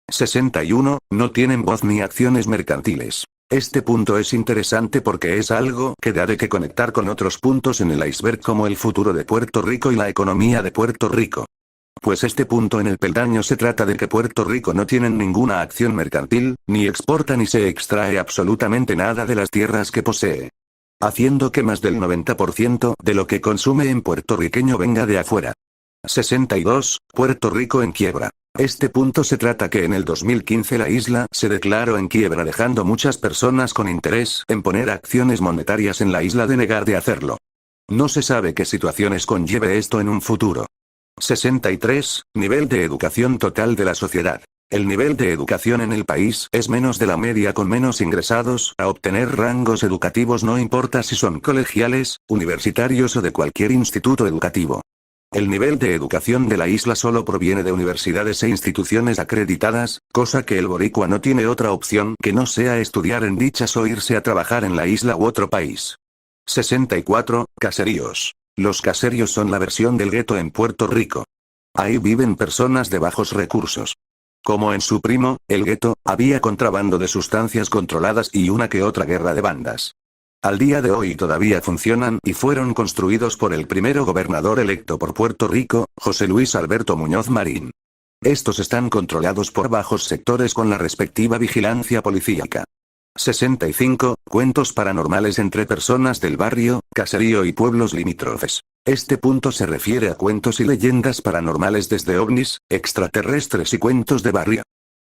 61. No tienen voz ni acciones mercantiles. Este punto es interesante porque es algo que daré que conectar con otros puntos en el iceberg como el futuro de Puerto Rico y la economía de Puerto Rico. Pues este punto en el peldaño se trata de que Puerto Rico no tiene ninguna acción mercantil, ni exporta ni se extrae absolutamente nada de las tierras que posee, haciendo que más del 90% de lo que consume en puertorriqueño venga de afuera. 62. Puerto Rico en quiebra. Este punto se trata que en el 2015 la isla se declaró en quiebra dejando muchas personas con interés en poner acciones monetarias en la isla de negar de hacerlo. No se sabe qué situaciones conlleve esto en un futuro. 63. Nivel de educación total de la sociedad. El nivel de educación en el país es menos de la media con menos ingresados a obtener rangos educativos no importa si son colegiales, universitarios o de cualquier instituto educativo. El nivel de educación de la isla solo proviene de universidades e instituciones acreditadas, cosa que el boricua no tiene otra opción que no sea estudiar en dichas o irse a trabajar en la isla u otro país. 64. Caseríos. Los caseríos son la versión del gueto en Puerto Rico. Ahí viven personas de bajos recursos. Como en su primo, el gueto, había contrabando de sustancias controladas y una que otra guerra de bandas. Al día de hoy todavía funcionan y fueron construidos por el primero gobernador electo por Puerto Rico, José Luis Alberto Muñoz Marín. Estos están controlados por bajos sectores con la respectiva vigilancia policíaca. 65. Cuentos paranormales entre personas del barrio, caserío y pueblos limítrofes. Este punto se refiere a cuentos y leyendas paranormales desde ovnis, extraterrestres y cuentos de barrio.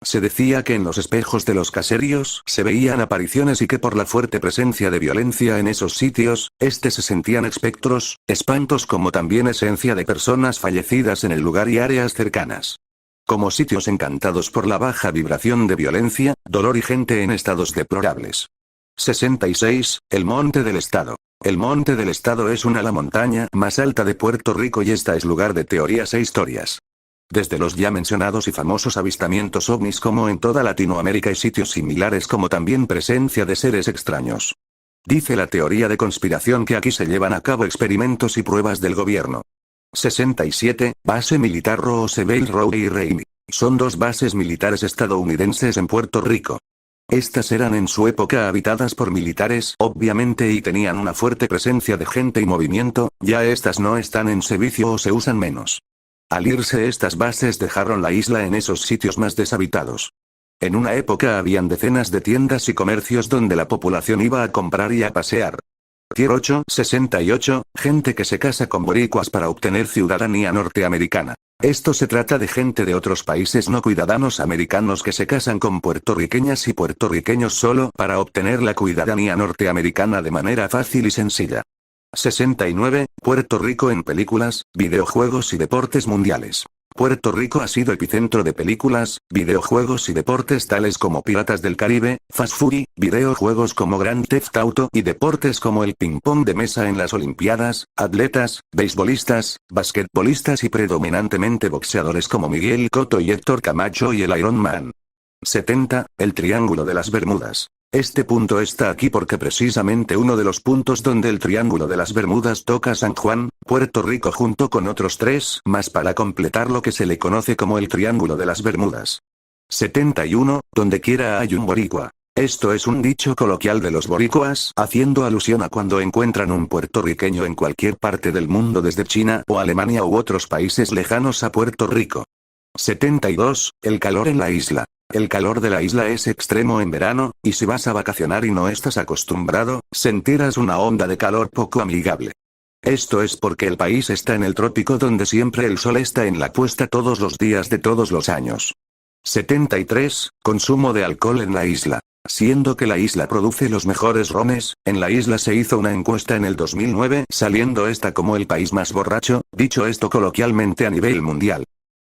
Se decía que en los espejos de los caseríos se veían apariciones y que por la fuerte presencia de violencia en esos sitios, se sentían espectros, espantos como también esencia de personas fallecidas en el lugar y áreas cercanas. Como sitios encantados por la baja vibración de violencia, dolor y gente en estados deplorables. 66. El Monte del Estado. El Monte del Estado es la montaña más alta de Puerto Rico y esta es lugar de teorías e historias. Desde los ya mencionados y famosos avistamientos ovnis como en toda Latinoamérica y sitios similares como también presencia de seres extraños. Dice la teoría de conspiración que aquí se llevan a cabo experimentos y pruebas del gobierno. 67. Base militar Roosevelt Rowe y Raimi. Son dos bases militares estadounidenses en Puerto Rico. Estas eran en su época habitadas por militares, obviamente, y tenían una fuerte presencia de gente y movimiento, ya estas no están en servicio o se usan menos. Al irse estas bases dejaron la isla en esos sitios más deshabitados. En una época habían decenas de tiendas y comercios donde la población iba a comprar y a pasear. Tier 8, 68, gente que se casa con boricuas para obtener ciudadanía norteamericana. Esto se trata de gente de otros países no ciudadanos americanos que se casan con puertorriqueñas y puertorriqueños solo para obtener la ciudadanía norteamericana de manera fácil y sencilla. 69. Puerto Rico en películas, videojuegos y deportes mundiales. Puerto Rico ha sido epicentro de películas, videojuegos y deportes tales como Piratas del Caribe, Fast Fury, videojuegos como Grand Theft Auto y deportes como el ping-pong de mesa en las Olimpiadas, atletas, beisbolistas, basquetbolistas y predominantemente boxeadores como Miguel Cotto y Héctor Camacho y el Iron Man. 70. El Triángulo de las Bermudas. Este punto está aquí porque precisamente uno de los puntos donde el Triángulo de las Bermudas toca San Juan, Puerto Rico junto con otros tres más para completar lo que se le conoce como el Triángulo de las Bermudas. 71. Donde quiera hay un boricua. Esto es un dicho coloquial de los boricuas, haciendo alusión a cuando encuentran un puertorriqueño en cualquier parte del mundo desde China o Alemania u otros países lejanos a Puerto Rico. 72. El calor en la isla. El calor de la isla es extremo en verano, y si vas a vacacionar y no estás acostumbrado, sentirás una onda de calor poco amigable. Esto es porque el país está en el trópico donde siempre el sol está en la puesta todos los días de todos los años. 73. Consumo de alcohol en la isla. Siendo que la isla produce los mejores rones, en la isla se hizo una encuesta en el 2009, saliendo esta como el país más borracho, dicho esto coloquialmente a nivel mundial.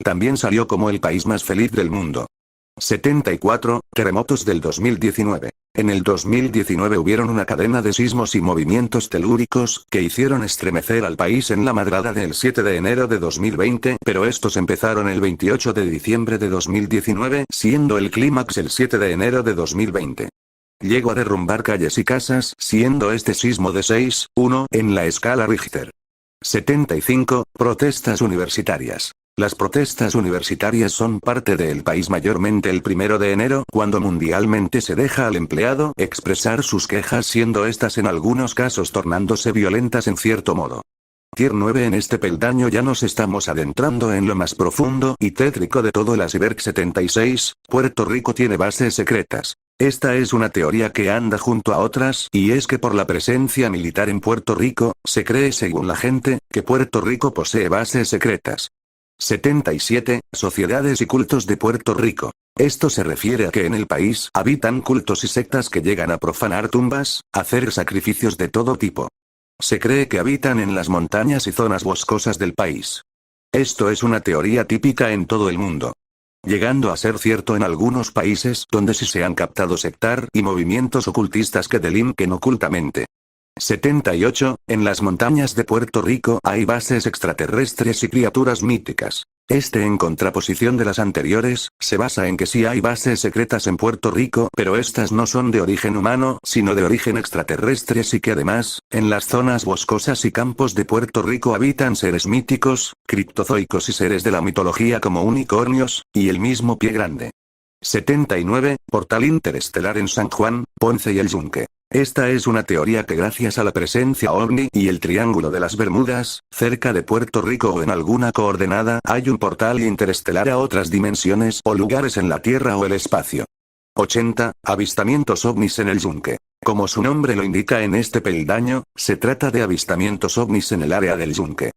También salió como el país más feliz del mundo. 74. Terremotos del 2019. En el 2019 hubieron una cadena de sismos y movimientos telúricos que hicieron estremecer al país en la madrugada del 7 de enero de 2020, pero estos empezaron el 28 de diciembre de 2019, siendo el clímax el 7 de enero de 2020. Llegó a derrumbar calles y casas, siendo este sismo de 6,1 en la escala Richter. 75. Protestas universitarias. Las protestas universitarias son parte del país mayormente el 1 de enero, cuando mundialmente se deja al empleado expresar sus quejas, siendo estas en algunos casos tornándose violentas en cierto modo. Tier 9. En este peldaño ya nos estamos adentrando en lo más profundo y tétrico de todo el iceberg 76, Puerto Rico tiene bases secretas. Esta es una teoría que anda junto a otras, y es que por la presencia militar en Puerto Rico, se cree según la gente, que Puerto Rico posee bases secretas. 77. Sociedades y cultos de Puerto Rico. Esto se refiere a que en el país habitan cultos y sectas que llegan a profanar tumbas, hacer sacrificios de todo tipo. Se cree que habitan en las montañas y zonas boscosas del país. Esto es una teoría típica en todo el mundo, llegando a ser cierto en algunos países donde sí se han captado sectar y movimientos ocultistas que delinquen ocultamente. 78. En las montañas de Puerto Rico hay bases extraterrestres y criaturas míticas. Este, en contraposición de las anteriores, se basa en que sí hay bases secretas en Puerto Rico, pero estas no son de origen humano, sino de origen extraterrestre, y que además, en las zonas boscosas y campos de Puerto Rico habitan seres míticos, criptozoicos y seres de la mitología como unicornios, y el mismo pie grande. 79. Portal interestelar en San Juan, Ponce y el Yunque. Esta es una teoría que gracias a la presencia ovni y el Triángulo de las Bermudas, cerca de Puerto Rico o en alguna coordenada hay un portal interestelar a otras dimensiones o lugares en la Tierra o el espacio. 80. Avistamientos ovnis en el Yunque. Como su nombre lo indica en este peldaño, se trata de avistamientos ovnis en el área del Yunque.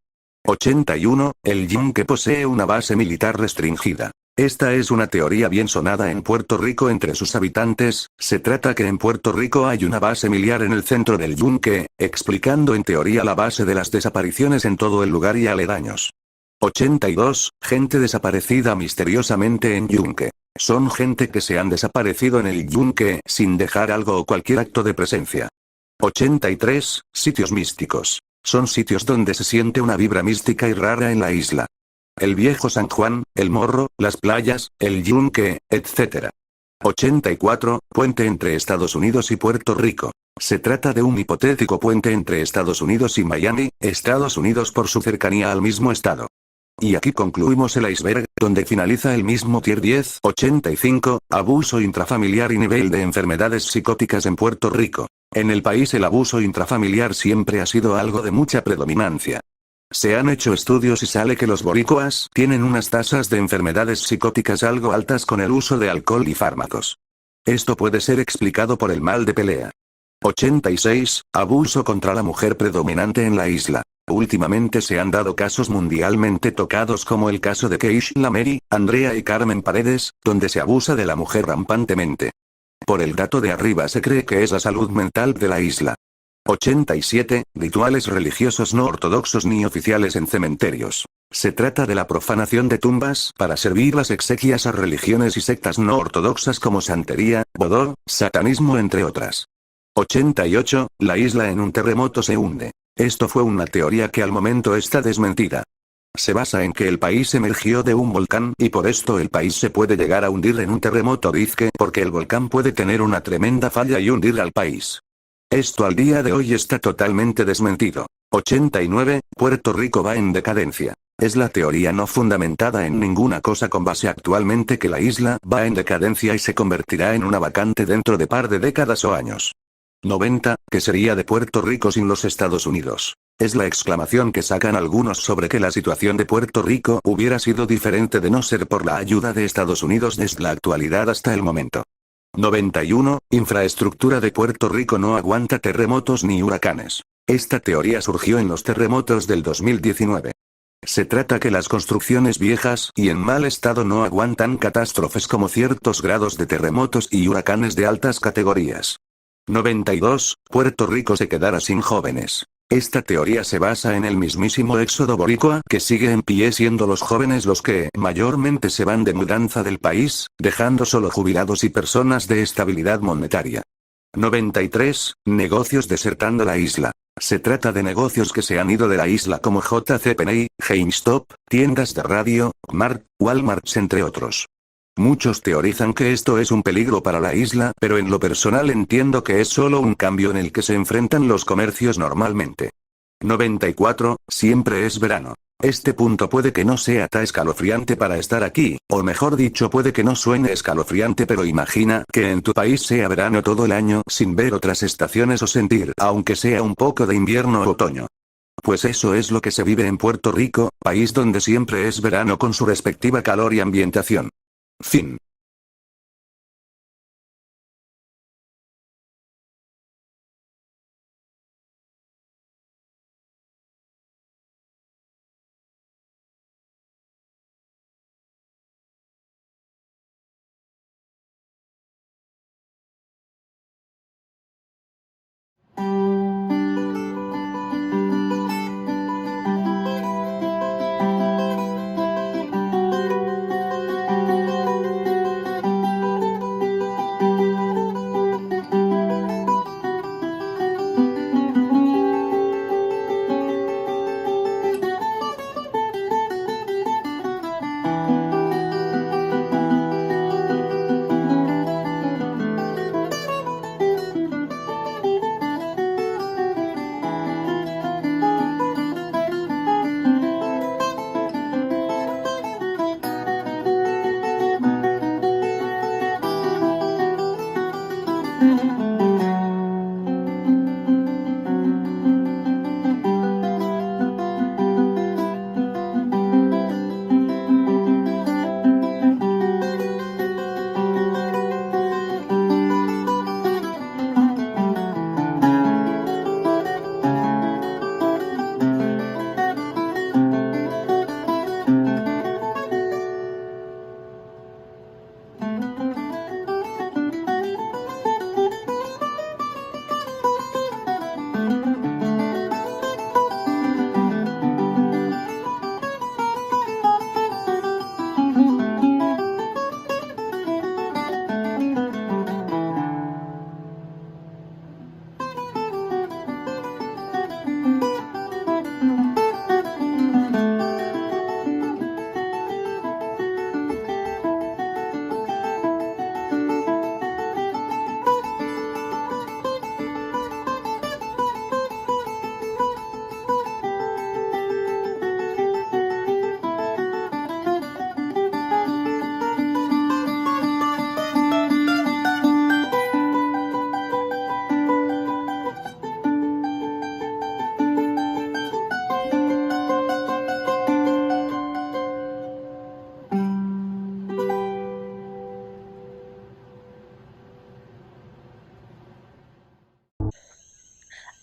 81. El Yunque posee una base militar restringida. Esta es una teoría bien sonada en Puerto Rico entre sus habitantes. Se trata que en Puerto Rico hay una base militar en el centro del Yunque, explicando en teoría la base de las desapariciones en todo el lugar y aledaños. 82. Gente desaparecida misteriosamente en Yunque. Son gente que se han desaparecido en el Yunque sin dejar algo o cualquier acto de presencia. 83. Sitios místicos. Son sitios donde se siente una vibra mística y rara en la isla. El Viejo San Juan, el Morro, las playas, el Yunque, etc. 84. Puente entre Estados Unidos y Puerto Rico. Se trata de un hipotético puente entre Estados Unidos y Miami, Estados Unidos por su cercanía al mismo estado. Y aquí concluimos el iceberg, donde finaliza el mismo tier 10. 85. Abuso intrafamiliar y nivel de enfermedades psicóticas en Puerto Rico. En el país el abuso intrafamiliar siempre ha sido algo de mucha predominancia. Se han hecho estudios y sale que los boricuas tienen unas tasas de enfermedades psicóticas algo altas con el uso de alcohol y fármacos. Esto puede ser explicado por el mal de pelea. 86. Abuso contra la mujer predominante en la isla. Últimamente se han dado casos mundialmente tocados como el caso de Keishla Mary, Andrea y Carmen Paredes, donde se abusa de la mujer rampantemente. Por el dato de arriba se cree que es la salud mental de la isla. 87. Rituales religiosos no ortodoxos ni oficiales en cementerios. Se trata de la profanación de tumbas para servir las exequias a religiones y sectas no ortodoxas como santería, vodó, satanismo entre otras. 88. La isla en un terremoto se hunde. Esto fue una teoría que al momento está desmentida. Se basa en que el país emergió de un volcán y por esto el país se puede llegar a hundir en un terremoto, dizque porque el volcán puede tener una tremenda falla y hundir al país. Esto al día de hoy está totalmente desmentido. 89. Puerto Rico va en decadencia. Es la teoría no fundamentada en ninguna cosa con base actualmente que la isla va en decadencia y se convertirá en una vacante dentro de par de décadas o años. 90. ¿Qué sería de Puerto Rico sin los Estados Unidos? Es la exclamación que sacan algunos sobre que la situación de Puerto Rico hubiera sido diferente de no ser por la ayuda de Estados Unidos desde la actualidad hasta el momento. 91. Infraestructura de Puerto Rico no aguanta terremotos ni huracanes. Esta teoría surgió en los terremotos del 2019. Se trata que las construcciones viejas y en mal estado no aguantan catástrofes como ciertos grados de terremotos y huracanes de altas categorías. 92. Puerto Rico se quedará sin jóvenes. Esta teoría se basa en el mismísimo éxodo boricua que sigue en pie, siendo los jóvenes los que mayormente se van de mudanza del país, dejando solo jubilados y personas de estabilidad monetaria. 93. Negocios desertando la isla. Se trata de negocios que se han ido de la isla como JC Penney, GameStop, tiendas de radio, Mart, Walmart entre otros. Muchos teorizan que esto es un peligro para la isla, pero en lo personal entiendo que es solo un cambio en el que se enfrentan los comercios normalmente. 94. Siempre es verano. Este punto puede que no sea tan escalofriante para estar aquí, o mejor dicho puede que no suene escalofriante, pero imagina que en tu país sea verano todo el año sin ver otras estaciones o sentir aunque sea un poco de invierno o otoño. Pues eso es lo que se vive en Puerto Rico, país donde siempre es verano con su respectiva calor y ambientación. Fin.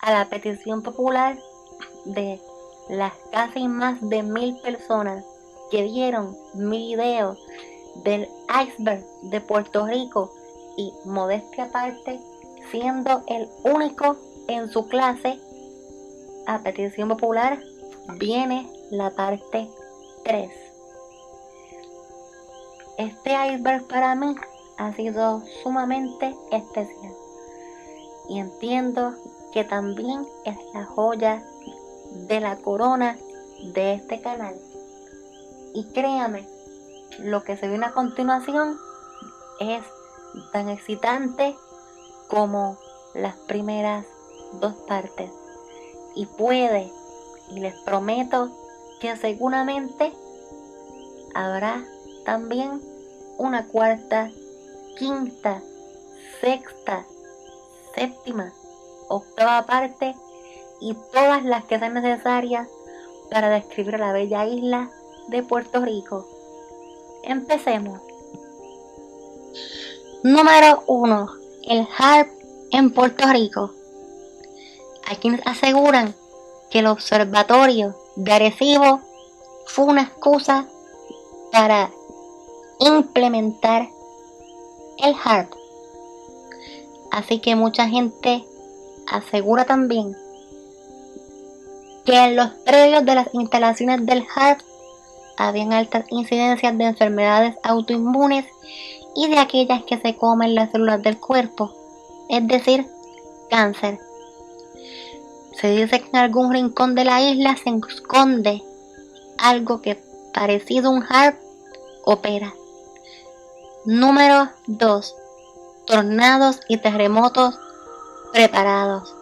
A la petición popular de las casi más de 1000 personas que vieron mi video del iceberg de Puerto Rico, y modestia aparte, siendo el único en su clase, a petición popular viene la parte 3. Este iceberg para mí ha sido sumamente especial y entiendo que también es la joya de la corona de este canal. Y créame, lo que se viene a continuación es tan excitante como las primeras 2 partes. Y les prometo que seguramente habrá también una 4ª, 5ª, 6ª, 7ª, 8ª parte y todas las que sean necesarias para describir la bella isla de Puerto Rico. Empecemos. Número 1. El HAARP en Puerto Rico. Hay quienes aseguran que el observatorio de Arecibo fue una excusa para implementar el HAARP. Así que mucha gente asegura también que en los predios de las instalaciones del HAARP habían altas incidencias de enfermedades autoinmunes y de aquellas que se comen las células del cuerpo, es decir, cáncer. Se dice que en algún rincón de la isla se esconde algo que, parecido a un HAARP, opera. Número 2. Tornados y terremotos preparados.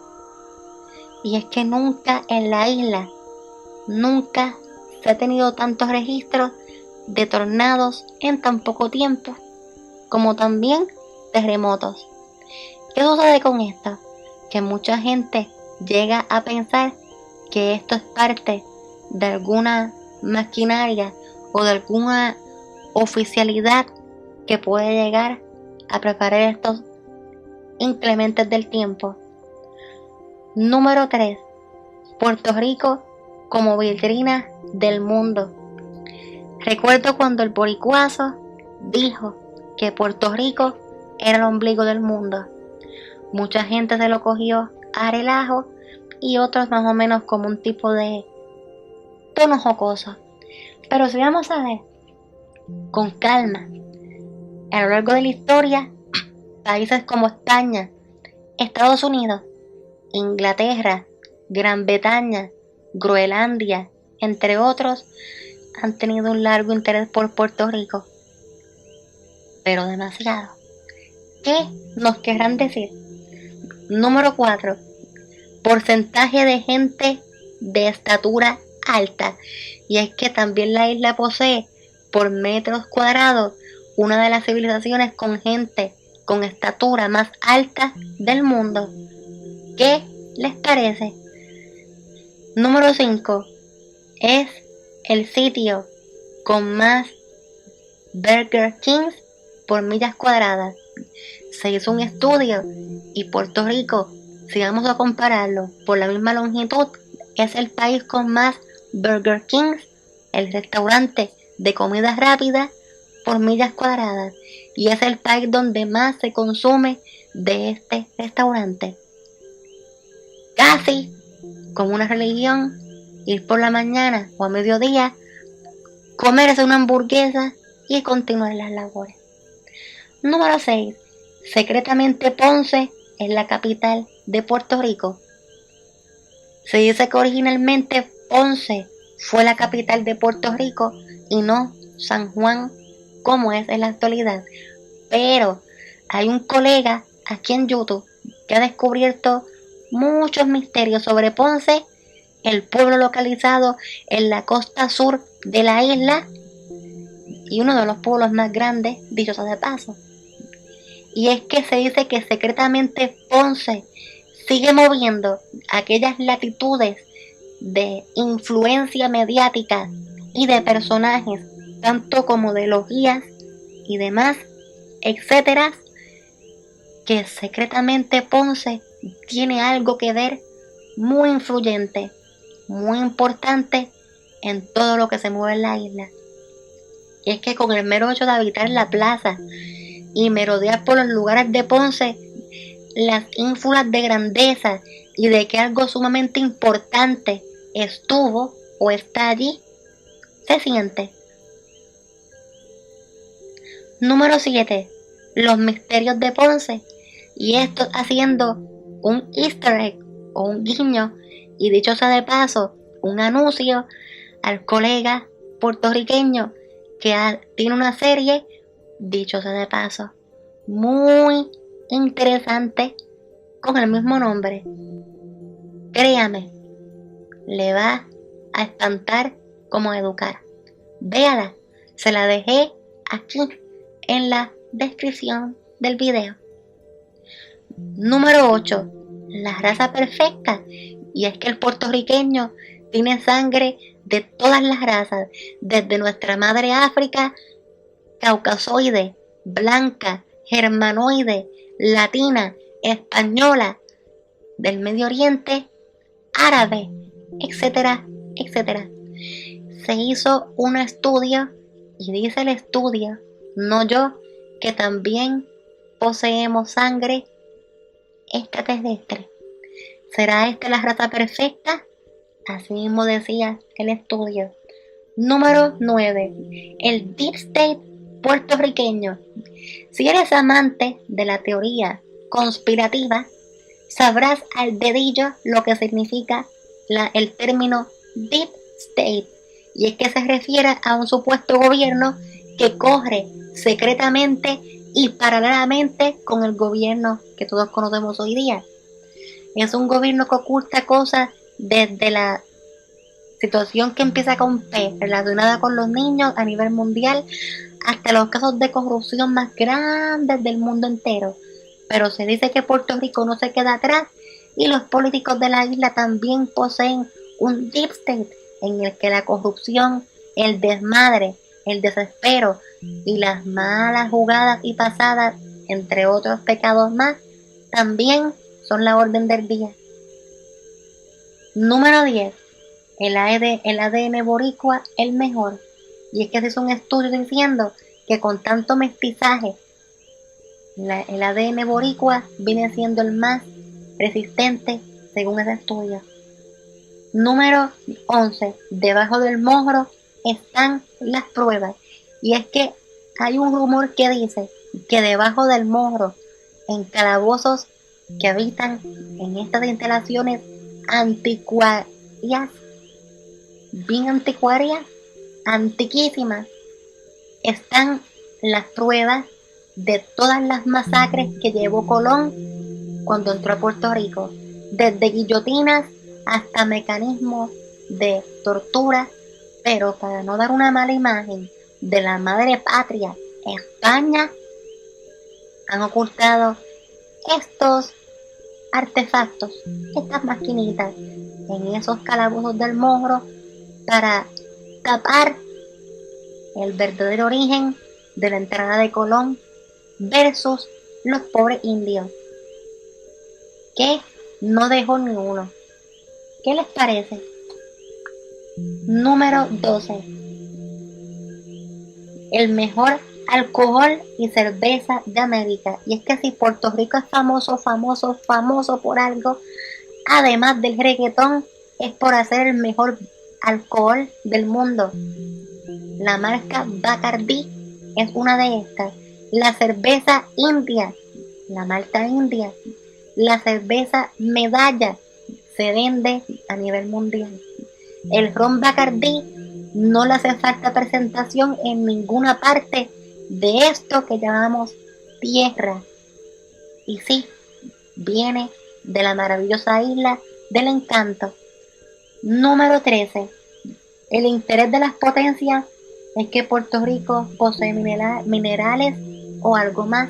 Y es que nunca en la isla, nunca se ha tenido tantos registros de tornados en tan poco tiempo, como también terremotos. ¿Qué sucede con esto? Que mucha gente llega a pensar que esto es parte de alguna maquinaria o de alguna oficialidad que puede llegar a preparar estos inclementes del tiempo. Número 3. Puerto Rico como vitrina del mundo. Recuerdo cuando el boricuazo dijo que Puerto Rico era el ombligo del mundo. Mucha gente se lo cogió a relajo y otros más o menos como un tipo de tono jocoso. Pero si vamos a ver con calma, a lo largo de la historia, países como España, Estados Unidos, Inglaterra, Gran Bretaña, Groenlandia, entre otros, han tenido un largo interés por Puerto Rico. Pero demasiado. ¿Qué nos querrán decir? Número 4. Porcentaje de gente de estatura alta. Y es que también la isla posee por metros cuadrados una de las civilizaciones con gente con estatura más alta del mundo. ¿Qué les parece? Número 5. Es el sitio con más Burger Kings por millas cuadradas. Se hizo un estudio y Puerto Rico, si vamos a compararlo por la misma longitud, es el país con más Burger Kings, el restaurante de comida rápida, por millas cuadradas, y es el país donde más se consume de este restaurante. Casi como una religión, ir por la mañana o a mediodía, comerse una hamburguesa y continuar las labores. Número 6. Secretamente Ponce es la capital de Puerto Rico. Se dice que originalmente Ponce fue la capital de Puerto Rico y no San Juan como es en la actualidad. Pero hay un colega aquí en YouTube que ha descubierto muchos misterios sobre Ponce, el pueblo localizado en la costa sur de la isla y uno de los pueblos más grandes, dicho sea de paso. Y es que se dice que secretamente Ponce sigue moviendo aquellas latitudes de influencia mediática y de personajes, tanto como de los guías y demás, etcétera, que secretamente Ponce tiene algo que ver muy influyente, muy importante en todo lo que se mueve en la isla. Y es que con el mero hecho de habitar la plaza y merodear por los lugares de Ponce, las ínfulas de grandeza y de que algo sumamente importante estuvo o está allí, se siente. Número 7. Los misterios de Ponce. Y esto haciendo un easter egg o un guiño, y dicho sea de paso, un anuncio al colega puertorriqueño que tiene una serie, dicho sea de paso, muy interesante con el mismo nombre. Créame, le va a espantar como educar. Véala, se la dejé aquí en la descripción del video. Número 8. La raza perfecta. Y es que el puertorriqueño tiene sangre de todas las razas, desde nuestra madre África, caucasoide, blanca, germanoide, latina, española, del Medio Oriente, árabe, etcétera, etcétera. Se hizo un estudio y dice el estudio, no yo, que también poseemos sangre extraterrestre. ¿Será esta la raza perfecta? Así mismo decía el estudio. Número 9. El Deep State puertorriqueño. Si eres amante de la teoría conspirativa, sabrás al dedillo lo que significa el término Deep State. Y es que se refiere a un supuesto gobierno que corre secretamente y paralelamente con el gobierno que todos conocemos hoy día. Es un gobierno que oculta cosas desde la situación que empieza con P, relacionada con los niños a nivel mundial, hasta los casos de corrupción más grandes del mundo entero. Pero se dice que Puerto Rico no se queda atrás y los políticos de la isla también poseen un deep state en el que la corrupción, el desmadre, el desespero y las malas jugadas y pasadas, entre otros pecados más, también son la orden del día. Número 10. El ADN boricua el mejor. Y es que se hizo un estudio diciendo que con tanto mestizaje, el ADN boricua viene siendo el más resistente según ese estudio. Número 11. Debajo del mogro están las pruebas. Y es que hay un rumor que dice que debajo del mogro, en calabozos que habitan en estas instalaciones anticuarias, bien anticuarias, antiquísimas, están las pruebas de todas las masacres que llevó Colón cuando entró a Puerto Rico, desde guillotinas hasta mecanismos de tortura, pero para no dar una mala imagen de la madre patria, España, han ocultado estos artefactos, estas maquinitas, en esos calabozos del mogro para tapar el verdadero origen de la entrada de Colón versus los pobres indios, que no dejó ni uno. ¿Qué les parece? Número 12. El mejor alcohol y cerveza de América. Y es que si Puerto Rico es famoso por algo, además del reggaetón, es por hacer el mejor alcohol del mundo. La marca Bacardi es una de estas. La cerveza India, la Malta India, la cerveza Medalla se vende a nivel mundial. El ron Bacardi no le hace falta presentación en ninguna parte de esto que llamamos tierra. Y sí, viene de la maravillosa isla del encanto. Número 13. El interés de las potencias es que Puerto Rico posee minerales o algo más.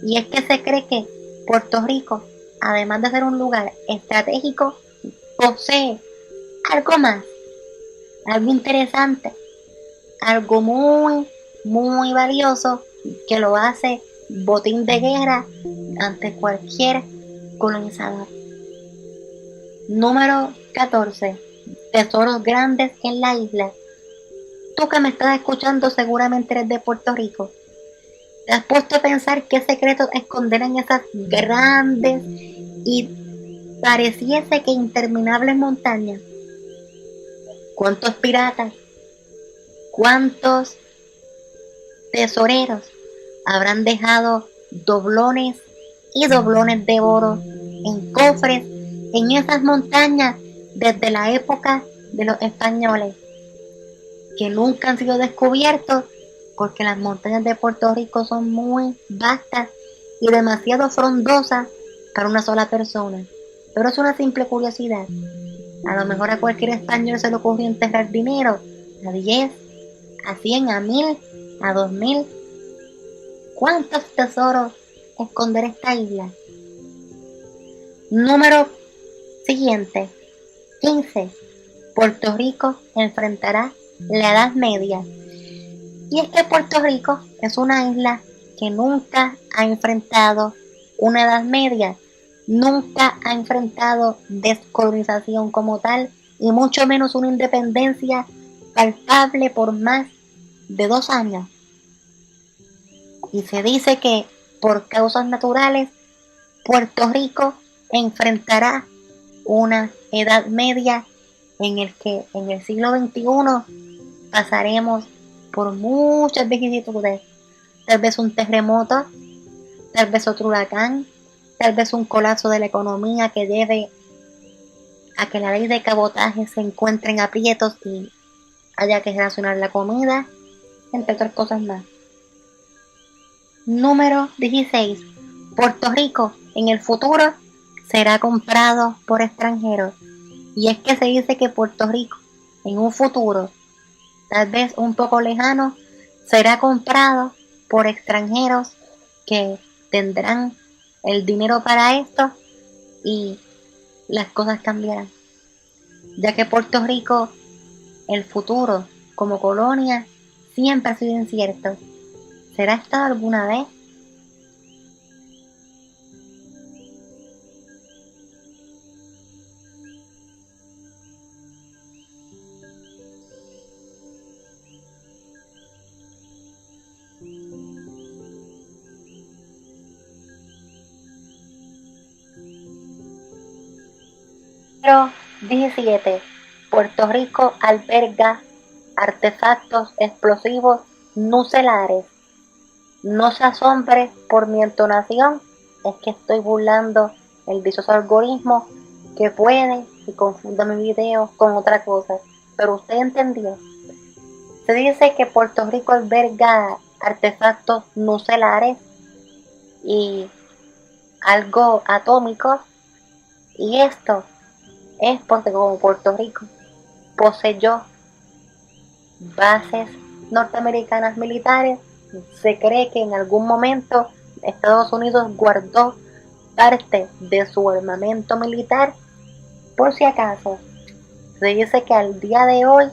Y es que se cree que Puerto Rico, además de ser un lugar estratégico, posee algo más, algo interesante, algo muy valioso que lo hace botín de guerra ante cualquier colonizador. Número 14. Tesoros grandes en la isla. Tú que me estás escuchando seguramente eres de Puerto Rico. ¿Te has puesto a pensar qué secretos esconderán esas grandes y pareciese que interminables montañas? ¿Cuántos piratas, cuántos tesoreros habrán dejado doblones y doblones de oro en cofres en esas montañas desde la época de los españoles, que nunca han sido descubiertos porque las montañas de Puerto Rico son muy vastas y demasiado frondosas para una sola persona? Pero es una simple curiosidad. A lo mejor a cualquier español se le ocurrió enterrar dinero, a 10, a 100, a 1000, a 2000. ¿Cuántos tesoros esconderá esta isla? Número siguiente, 15. Puerto Rico enfrentará la Edad Media. Y es que Puerto Rico es una isla que nunca ha enfrentado una Edad Media, nunca ha enfrentado descolonización como tal, y mucho menos una independencia palpable por más de 2 años. Y se dice que por causas naturales Puerto Rico enfrentará una Edad Media en el que en el siglo XXI pasaremos por muchas vicisitudes, tal vez un terremoto, tal vez otro huracán, tal vez un colapso de la economía que lleve a que la ley de cabotaje se encuentre en aprietos y haya que racionar la comida, entre otras cosas más. Número 16. Puerto Rico en el futuro será comprado por extranjeros. Y es que se dice que Puerto Rico en un futuro, tal vez un poco lejano, será comprado por extranjeros que tendrán el dinero para esto y las cosas cambiarán. Ya que Puerto Rico, el futuro como colonia, siempre ha sido incierto. ¿Será estado alguna vez? Número 17. Puerto Rico alberga artefactos explosivos nucleares. No se asombre por mi entonación, es que estoy burlando el dichoso algoritmo que puede y confunda mi video con otra cosa. Pero usted entendió. Se dice que Puerto Rico alberga artefactos nucleares y algo atómicos, y esto es porque como Puerto Rico poseyó bases norteamericanas militares, se cree que en algún momento Estados Unidos guardó parte de su armamento militar por si acaso. Se dice que al día de hoy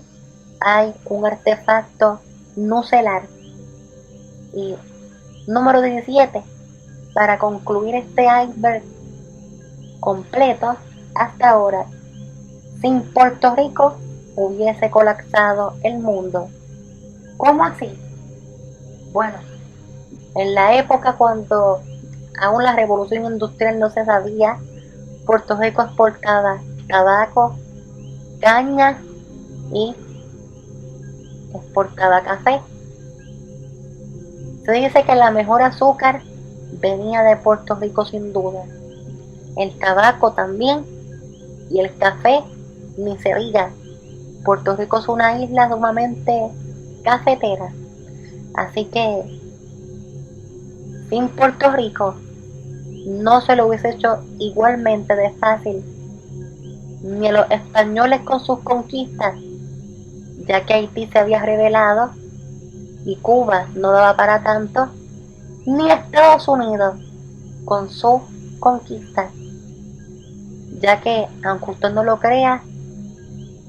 hay un artefacto nuclear. Y número 17, para concluir este iceberg completo, hasta ahora, sin Puerto Rico hubiese colapsado el mundo. ¿Cómo así? Bueno, en la época cuando aún la revolución industrial no se sabía, Puerto Rico exportaba tabaco, caña y exportaba café. Se dice que la mejor azúcar venía de Puerto Rico sin duda. El tabaco también y el café ni se diga. Puerto Rico es una isla sumamente cafetera. Así que sin Puerto Rico no se lo hubiese hecho igualmente de fácil ni a los españoles con sus conquistas, ya que Haití se había rebelado y Cuba no daba para tanto, ni a Estados Unidos con sus conquistas, ya que, aunque usted no lo crea,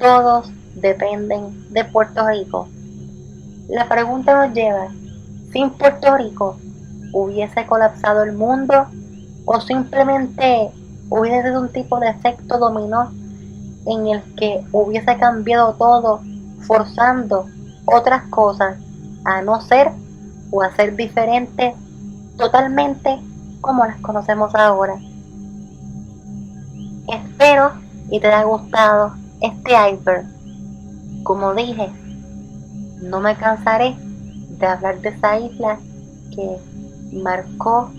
todos dependen de Puerto Rico. La pregunta nos lleva, ¿sin Puerto Rico hubiese colapsado el mundo o simplemente hubiese sido un tipo de efecto dominó en el que hubiese cambiado todo, forzando otras cosas a no ser o a ser diferentes totalmente como las conocemos ahora? Espero y te haya gustado este iceberg. Como dije, no me cansaré de hablar de esa isla que marcó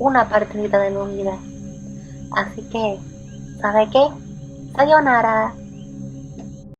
una partecita de mi vida. Así que, ¿sabe qué? Sayonara.